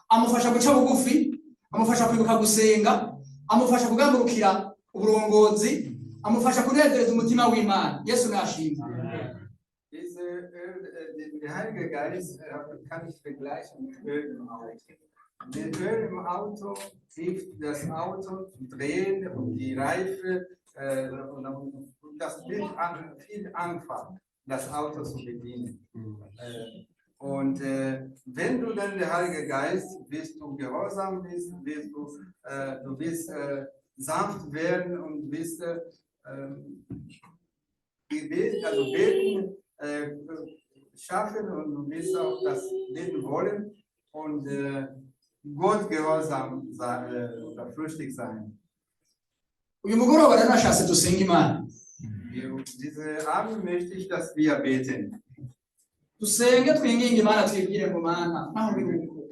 amufasha guca bugufi, amufasha kwibuka gusenga, amufasha kugambukira uburongozi, amufasha kunezereza umutima w'Imana. Yesu nashimwe. Der Heilige Geist kann ich vergleichen mit Öl im Auto. Der Öl im Auto hilft das Auto zu drehen und die Reife, und das wird viel einfacher, das Auto zu bedienen. Und wenn du dann der Heilige Geist, wirst du gehorsam bist, du wirst sanft werden und wirst beten, schaffen und du wirst auch das beten wollen und Gott gehorsam oder flüchtig sein. Uyu mugoroba rero nashatse dusenga Imana. Diese Abend möchte ich, dass wir beten. Dusenge twinginge Imana twibwire ngo Mana naho biruko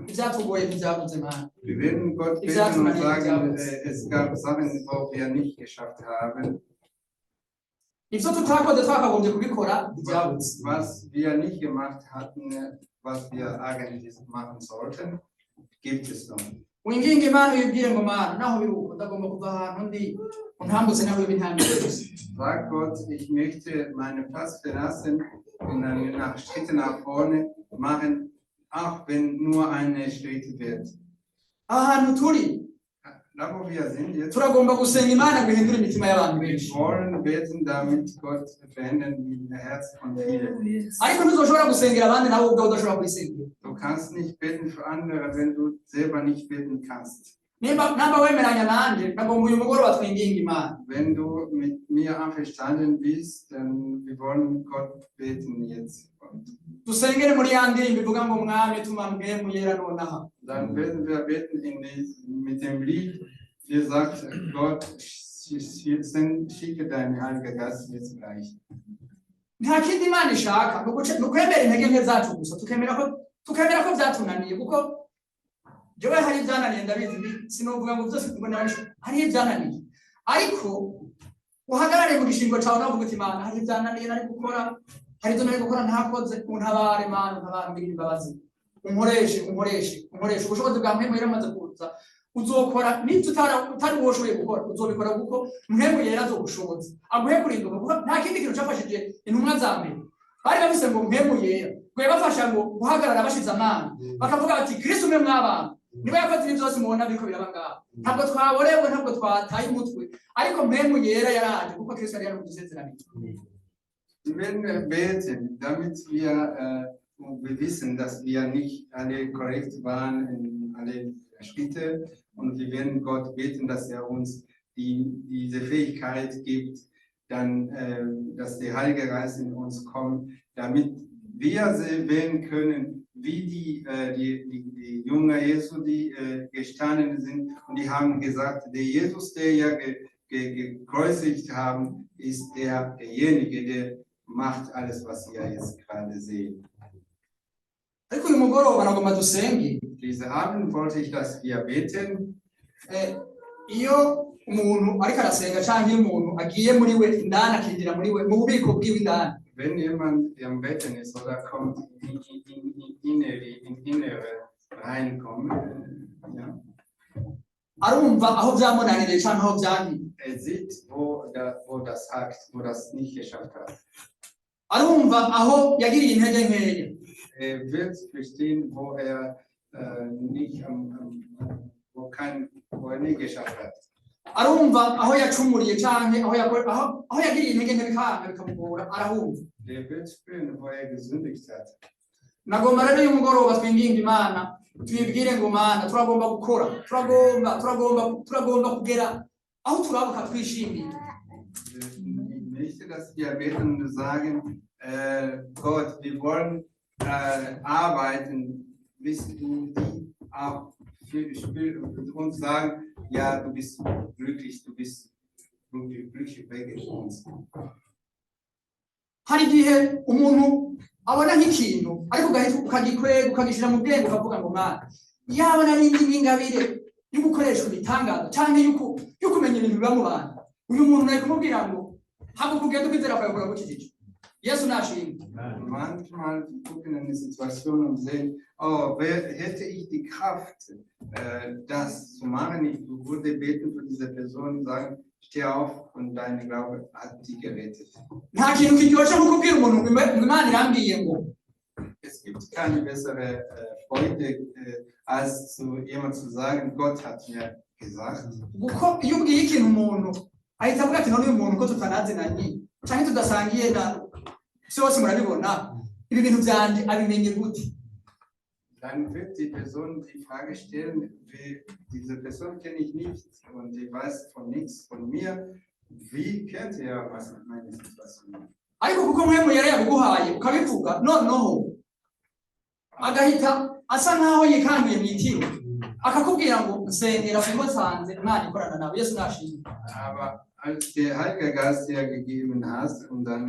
ibyatugoye ntibyabuze Mana. Wir werden Gott beten und sagen, es gab Sachen, wo wir nicht geschafft haben. Ibyo tutakoze twakagombye kubikora ntibyabuze. Was wir nicht gemacht hatten, was wir eigentlich machen sollten, gibt es noch. Winginge Imana wibwire ngo Mana naho biruko ndagomba kuva ahantu ndi untambutse naho ibintambire. Sag Gott, ich möchte meinen Platz verlassen und dann Schritte nach vorne machen, auch wenn nur eine Schritt wird. Ahantu turi Da wo wir sind jetzt, turagomba gusenga Imana guhindura imitima y'abantu benshi. wir wollen beten, damit Gott verändert das Herz von vielen. Ariko ntuzoshobora gusengera abandi nawe ubwawe udashobora kwisengera. Du kannst nicht beten für andere, wenn du selber nicht beten kannst. Namba wemeranya nanje ndagomba uyu mugoroba twinginga Imana. Wenn du mit mir einverstanden bist, dann wir wollen Gott beten jetzt. Dusengere muri ya ndirimbo ivuga ngo Mwami tuma mpemu yera nonaha. Dann werden wir beten mit dem Lied, der sagt, Gott, schicke deinen Heiligen Geist jetzt gleich. Nta kindi Imana ishaka nukwemera intege nke zacu gusa tukemera ko byatunaniye kuko jewe hari ibyananiye ndabizi sinovuga ngo byose ngo nabisho hari ibyananiye ariko uhagarare mu gishingo cyawe navuga uti Imana hari ibyananiye nari gukora hari ibyo nari gukora ntakoze, untabare Mana, untabare mbigire imbabazi, unkoreshe ubushobozi bwa mpemu yera amaze kuza, uzokora n'ibyo utari woshoboye gukora, uzobikora kuko mpemu yera azogushoboza, aguhe kurinduka, kuko nta kindi kintu cyafashije intumwa za mbere. Bari bafise ngo mpemu yera gwe bafasha ngo guhagarara bashize amana, bakavuga bati Kristo umwe mw'abantu niba yakoze ibintu byose mubona biriko biraba ngaho, ntabwo twaborewe, ntabwo twataye umutwe, ariko mpemu yera yaraje kuko Kristo yari yaramudusezeraniye. Wenn wir beten, damit wir wissen, dass wir nicht alle korrekt waren in alle Schritte, und wir werden Gott beten, dass er uns diese Fähigkeit gibt, dann, dass der Heilige Geist in uns kommt, damit wir sehen können, wie die Jünger Jesu, die gestanden sind, und die haben gesagt, der Jesus, der ja gekreuzigt haben, ist derjenige, der macht alles, was ihr jetzt gerade seht. Ariko uyu mugoroba nagomba dusenge. Diese Abend wollte ich, dass wir beten. Iyo umuntu ariko arasenga cyangwa iyo umuntu agiye muri we indani akindira muri we mu bubiko bw'iwe indani. Wenn jemand am Betten ist oder kommt in innere reinkommen, ja. Arumva aho byamunaniriye cyangwa aho byangiye. Sieht, wo das hakt, wo das nicht geschafft hat. Arumva aho yagiriye intege nkeya. Wird verstehen, wo er nicht geschafft hat. Arumva aho yacumuriye cyangwa aho yagiriye intege nke bikamugora, arahumva. Der wird spüren, wo er gesündigt hat. Nagomba rero uyu mugoroba twinginga Imana, tuyibwire ngo Mana turagomba gukora, turagomba kugera aho turabuka twishimiye. Ich möchte, dass wir beten und sagen, Gott, wir wollen arbeiten, bis du auch für uns sagen, ja, du bist glücklich wegen uns. Hari igihe umuntu abona nk'ikintu ariko ukagikwega ukagishyira mu bwenge ukavuga ngo Mana yabona n'indi ngabire yo gukoresha ibitangaza cyangwa yo kumenya ibintu biba mu bantu, uyu muntu nari kumubwira ngo ntabwo kugenda ukwizera kwawe kuragukijije. Yesu nashimwe. Manchmal gucken in eine Situation und sehen, oh, hätte ich die Kraft, das zu machen, ich würde beten für diese Person und sagen, steh auf und dein Glaube hat dich gerettet. Es gibt keine bessere Freude, als zu jemand zu sagen, Gott hat mir gesagt. ahita avuga ati none uyu muntu ko tutanazinanye cyangwa tudasangiye na byose murabibona ibi bintu byanje abimenye gute. Dann wird die Person die Frage stellen, diese Person kenne ich nicht und sie weiß von nichts von mir. Wie kennt er was meine Situation? Ariko kuko mwemu yari yabuguhaye ukabivuga noneho agahita asa nkaho yikanguye mwitiro akakubwira ngo nsengera kuko nsanze Imana ikorana nawe. Yesu nashimye. Aber als der Heilige Geist dir gegeben hast und dann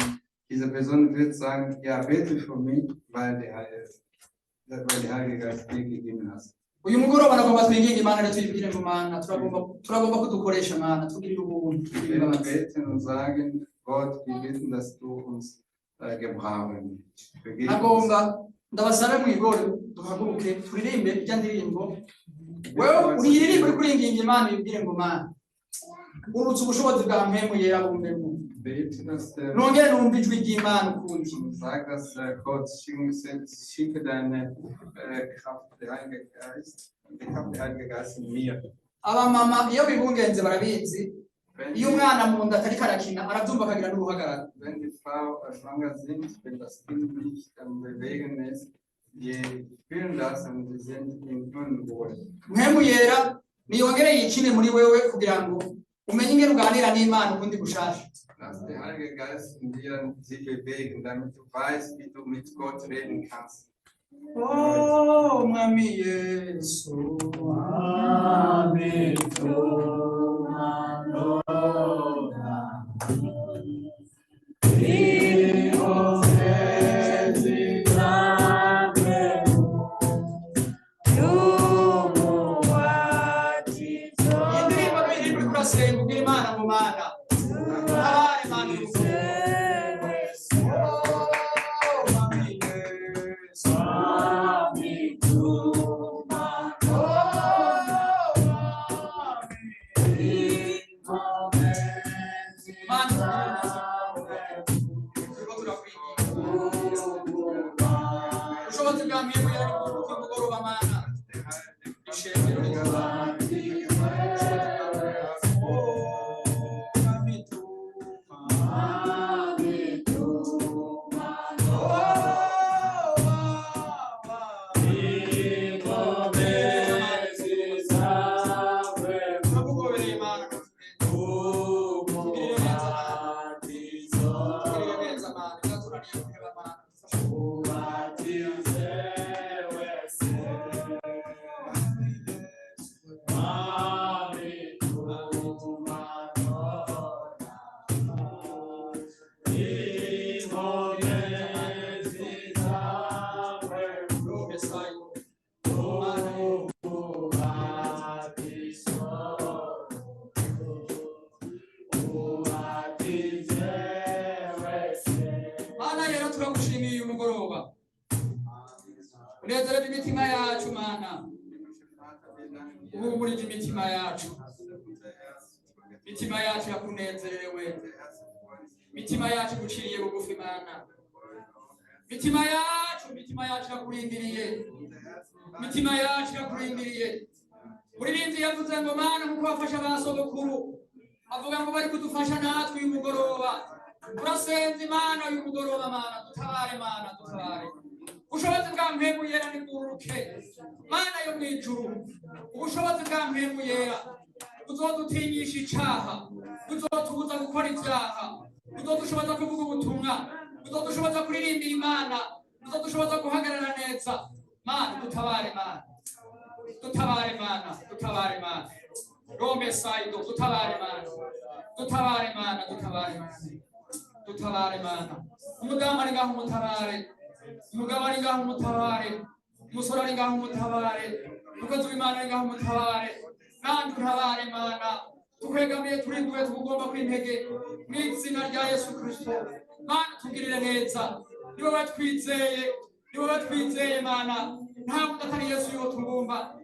diese Person wird sagen, ja, bete für mich, weil der Heilige Geist dir gegeben hast. Uyu mugoroba nagomba twinginga Imana rero tuyibwire ngo Mana turagomba kudukoresha Mana tugirire ubuntu. Wir beten und sagen, Gott, wir bitten, dass du uns gebrauchen. Nagomba ndabasaba mwigore duhaguruke turirimbe ijya ndirimbo. Wewe uririmbe uri kuringinga Imana ibwire ngo Mana urutse ubushobozi bwa mpemu yera bumbemo. Nongere numva ijwi ry'Imana ukundi. Sag, dass Gott schicke deine Kraft, der Heilige Geist, die Kraft der Heilige Geist in mir. Abamama iyo bibungenze barabizi, iyo umwana mu nda atari karakina arabyumva akagira n'uruhagarara. Wenn die Frau schwanger sind, wenn das Kind nicht am Bewegen ist, die fühlen das und sie sind in Unruhe. Mpemu yera niyongere yikine muri wewe kugira ngo umenye ingene uganira n'Imana ukundi gushasha. Lass der Heilige Geist in dir sich bewegen, damit du weißt, wie du mit Gott reden kannst. Oh, Mwami Yesu, Amen. ubushobozi bwa mwebwe yari ku mugoroba mana ishengero unezereze imitima yacu mana uhumurije imitima yacu imitima yacu yakunezerewe imitima yacu guciriye bugufi mana imitima yacu yakurindiriye imitima yacu yakurindiriye Muririmbyi yavuze ngo mana muko bafasha abasogokuru avuga ngo bari kudufasha natwe uyu mugoroba urasenze Imana uyu mugoroba mana dutabare mana dutabare ubushobozi bwa mpemu yera nibwuruke mana yo mwijuru ubushobozi bwa mpemu yera uzodutinyisha icaha uzotubuza gukora ivyaha uzodushoboza kuvuga ubutumwa uzodushoboza kuririmbira Imana uzodushoboza guhagarara neza mana dutabare mana dutabare mana dutabare mana Rome saido dutabare mana dutabare mana dutabare mana dutabare mana umugamba ari ngaho umutabare umugabo ari ngaho umutabare umusore ari ngaho umutabare umukozi w'Imana ari ngaho umutabare kandi utabare mana tukwegamiye turinduwe tugomba kwintege mw'izina rya Yesu Kristo mana tugirire neza niwe batwizeye mana ntabwo atari Yesu yo tugomba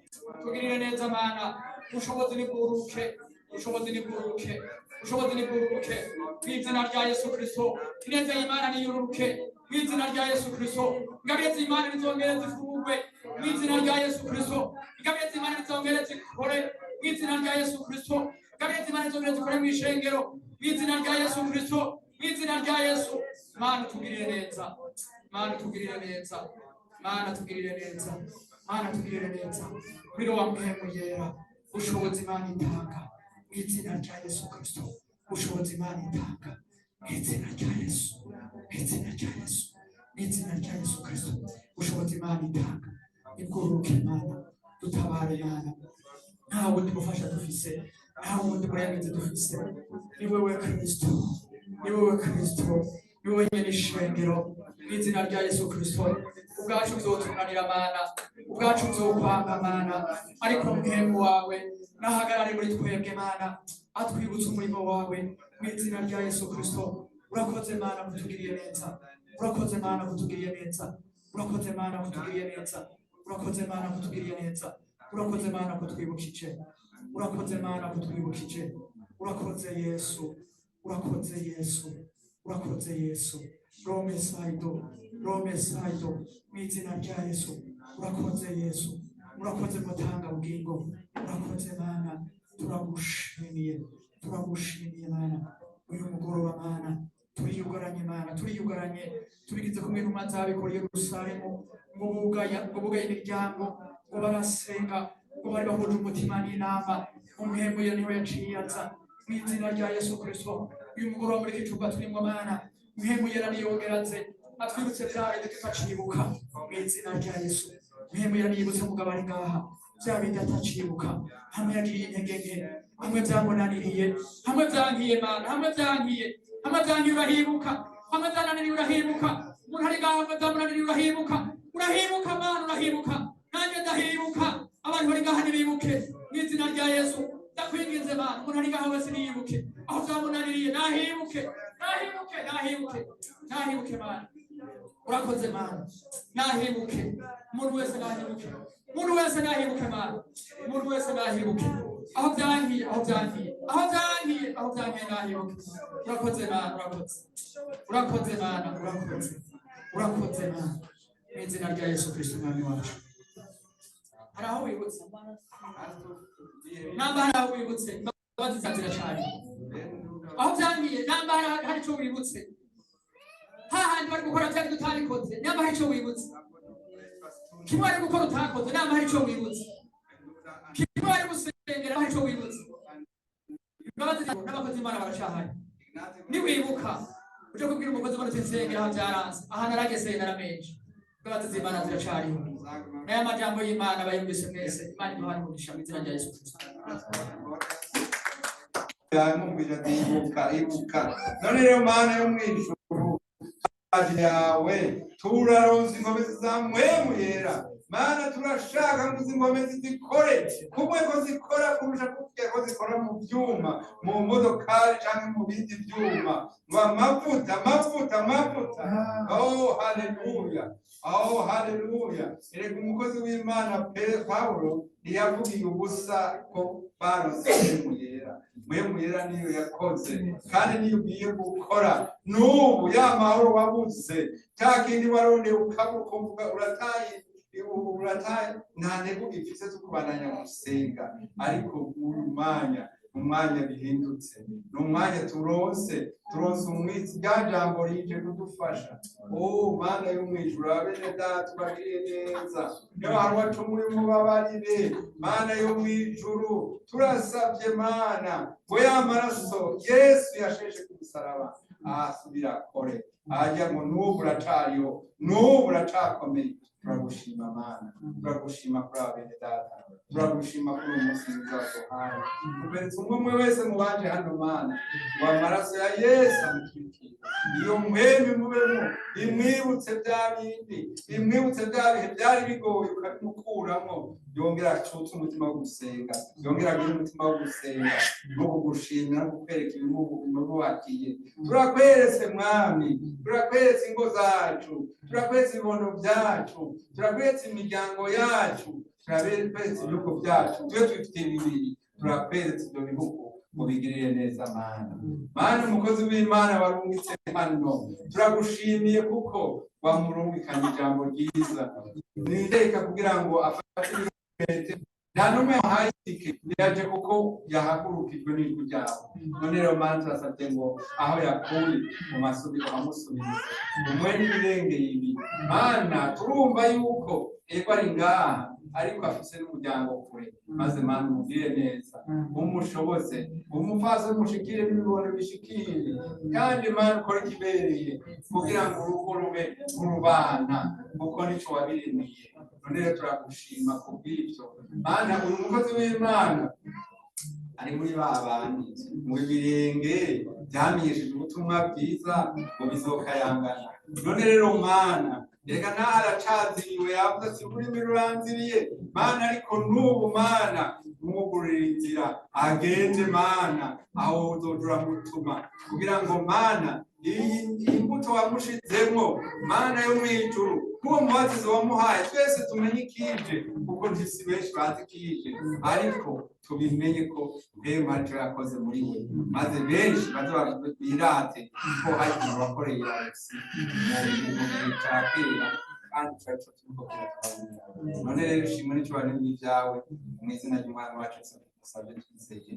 tugirire neza mana ubushobozi nibwuruke ubushobozi nibwuruke ubushobozi nibwuruke mw'izina rya Yesu Kristo ineza y'Imana niyuruke mw'izina rya Yesu Kristo ingabire z'Imana nizongere zifurwe mw'izina rya Yesu Kristo ingabire z'Imana nizongere zikore mw'izina rya Yesu Kristo ingabire z'Imana nizongere zikore mw'ishengero mw'izina rya Yesu Kristo mw'izina rya Yesu mana tugirire neza mana tugirire neza mana tugirire neza mana tugirire neza biro wa mpemu yera ubushobozi Imana itanga mw'izina rya Yesu Kristo ubushobozi Imana itanga mw'izina rya Yesu mw'izina rya Yesu mw'izina rya Yesu Kristo ubushobozi Imana itanga nibwuruke Imana dutabare Imana nta wundi mufasha dufise nta wundi muremezi dufise ni wewe Kristo ni wewe Kristo ni wewe nyene ishengero mw'izina rya Yesu Kristo ubwacu uzotunganira Mana ubwacu uzokwanga Mana ariko mpemu wawe nahagarare muri twebwe Mana atwibutse umurimo wawe mw'izina rya Yesu Kristo urakoze Mana kutugiriye neza urakoze Mana kutugiriye neza urakoze Mana kutugiriye neza urakoze Mana kutugiriye neza urakoze Mana kutwibukije urakoze Mana kutwibukije urakoze Yesu urakoze Yesu urakoze Yesu Rome saido mw'izina rya Yesu urakoze Yesu urakoze mutanga bugingo urakoze Mana turagushimiye Mana uyu mugoroba Mana turiyugaranye tubigize kumwe n'intumwa zabikora Yerusalemu ngo bugaye imiryango ngo barasenga ngo bari bahuje umutima n'inama umuhembo ye niho yaciye aza mw'izina rya Yesu Kristo uyu mugoroba muri iki cyumba turimo Mana umuhembo yera niyongeraze atwibutse bya bindi tutacibuka mw'izina rya Yesu umuhembo yera niyibutse mugabo ari ngaha bya bindi atacibuka hamwe yagiriye intege nke hamwe byamunaniriye hamwe byankiye Mana hamwe byankiye urahibuka hamwe byananiriye urahibuka umuntu ari ngaha hamwe byamunaniriye urahibuka Mana urahibuka nanjye ndahibuka abantu bari ngaha nibibuke mw'izina rya Yesu ndakwinginze Mana umuntu ari ngaha wese niyibuke aho byamunaniriye nahibuke Mana urakoze Mana nahibuke umuntu wese nahibuke Mana umuntu wese nahibuke aho byankiye nahibuke urakoze Mana urakoze Mana mu izina rya Yesu Kristo umwami wacu. Hari aho wibutse namba, hari aho wibutse imbabazi zawe ziracari aho byangiye, namba hari icyo wibutse hahandi bari gukora byari tutabikoze, namba hari icyo wibutse kimwe bari gukora utakoze, namba hari icyo wibutse kimwe bari gusengera, hari icyo wibutse. Imbabazi zawe n'abakozi b'Imana baracahari. Niwibuka uje kubwira umukozi w'Imana nsengera aho byaranze, aha narageze naramenje, imbabazi z'Imana ziracariho. N'aya majambo y'Imana bayumvise mwese, Imana iduhane umugisha mu izina rya Yesu Kristo. Yamubwira ati ibuka none rero Mana yo mwijuru yawe turaronse inkomezi za mpwemu yera. Mana turashaka ngo izi nkomezi zikore kumwe ko zikora kurusha kuvuga ko zikora mu byuma, mu modokari cyangwa mu bindi byuma, ngo amavuta. Oh haleluya, oh haleluya. Erega umukozi w'Imana Pawulo ntiyavugiye ubusa ko baronse mpwemu yera niyo yakoze, kandi niyo ugiye gukora n'ubu ya mahoro wabuze, cya kindi warondeye ukavuga urataye nta ntego ugifise zo kubandanya gusenga. Ariko uyu umwanya bihindutse, ni umwanya turonse umwitsi rya jambo rije kudufasha. Oh Mana yo mwijuru, abene data bagiriye neza, niyo hari wacumuye umubabarire. Mana yo mwijuru turasabye Mana ngo ya maraso Yesu yasheshe ku musaraba asubira akore, ajya ngo n'ubu uracariho, n'ubu uracakomeye. Turagushima Mana, turagushima kuri abene data, turagushima kuri umunsi mwiza waduhaye. Kuberetse umwe wese mu baje hano Mana, ngo amaraso ya Yesu amutwikire. Iyo mpwemu imubemo, imwibutse bya bindi, imwibutse bya bihe byari bigoye ukabimukuramo, yongera acutse umutima wo gusenga, yongera agira umutima wo gusenga no kugushimira no kukwereka ibimubakiye. Turakweretse Mwami, turakweretse ingo zacu, turakweretse ibibondo byacu, turakweretse imiryango yacu, turakweretse ibihugu byacu, tube twifite bibiri, turakweretse ibyo bihugu mubigirire neza Mana. Umukozi w'Imana warungitse hano, turagushimiye kuko wamurungikanye ijambo ryiza niteka kugira ngo afate nta n'umwe wahaye itike, yaje kuko yahagurukijwe n'ijwi ryawe. None rero Mana turasabye ngo aho yakuye amusubirize umwe n'ibirengeye ibi. Mana turumva yuko ego ari ngaha, ariko afise n'umuryango kure, maze Mana umugire neza, umushoboze, umufase umushikire n'ibibono bishikire, kandi Mana ukore ikibereye kugira ngo urugo rube urubana kuko nico wabiremiye. None rero turagushima kubw'ibyo Mana. Uyu mukozi w'Imana ari muri babandi mu birenge byamenyesheje ubutumwa bwiza ngo bizokayangana. None rero Mana, reka naho aracaziriwe, yavuze ati ururimi ruranziriye Mana, ariko n'ubu Mana umugurira inzira agende Mana, aho uzodura mutuma kugira ngo Mana iyi mbuto wamushizemo Mana yo mwijuru, kuwo mubatizo wamuhaye twese tumenye ikije, kuko ntisi benshi bazi ikije, ariko tubimenye ko rero icyo yakoze muri we, maze benshi bazabirate ko hari ikintu wakoreye Alexis mu gihe cya kera, kandi turaco turiko kuratwara. None rero ishimwe n'icyubahiro n'ibyawe mu izina ry'Umwana wacu Yesu Kristo twizeye.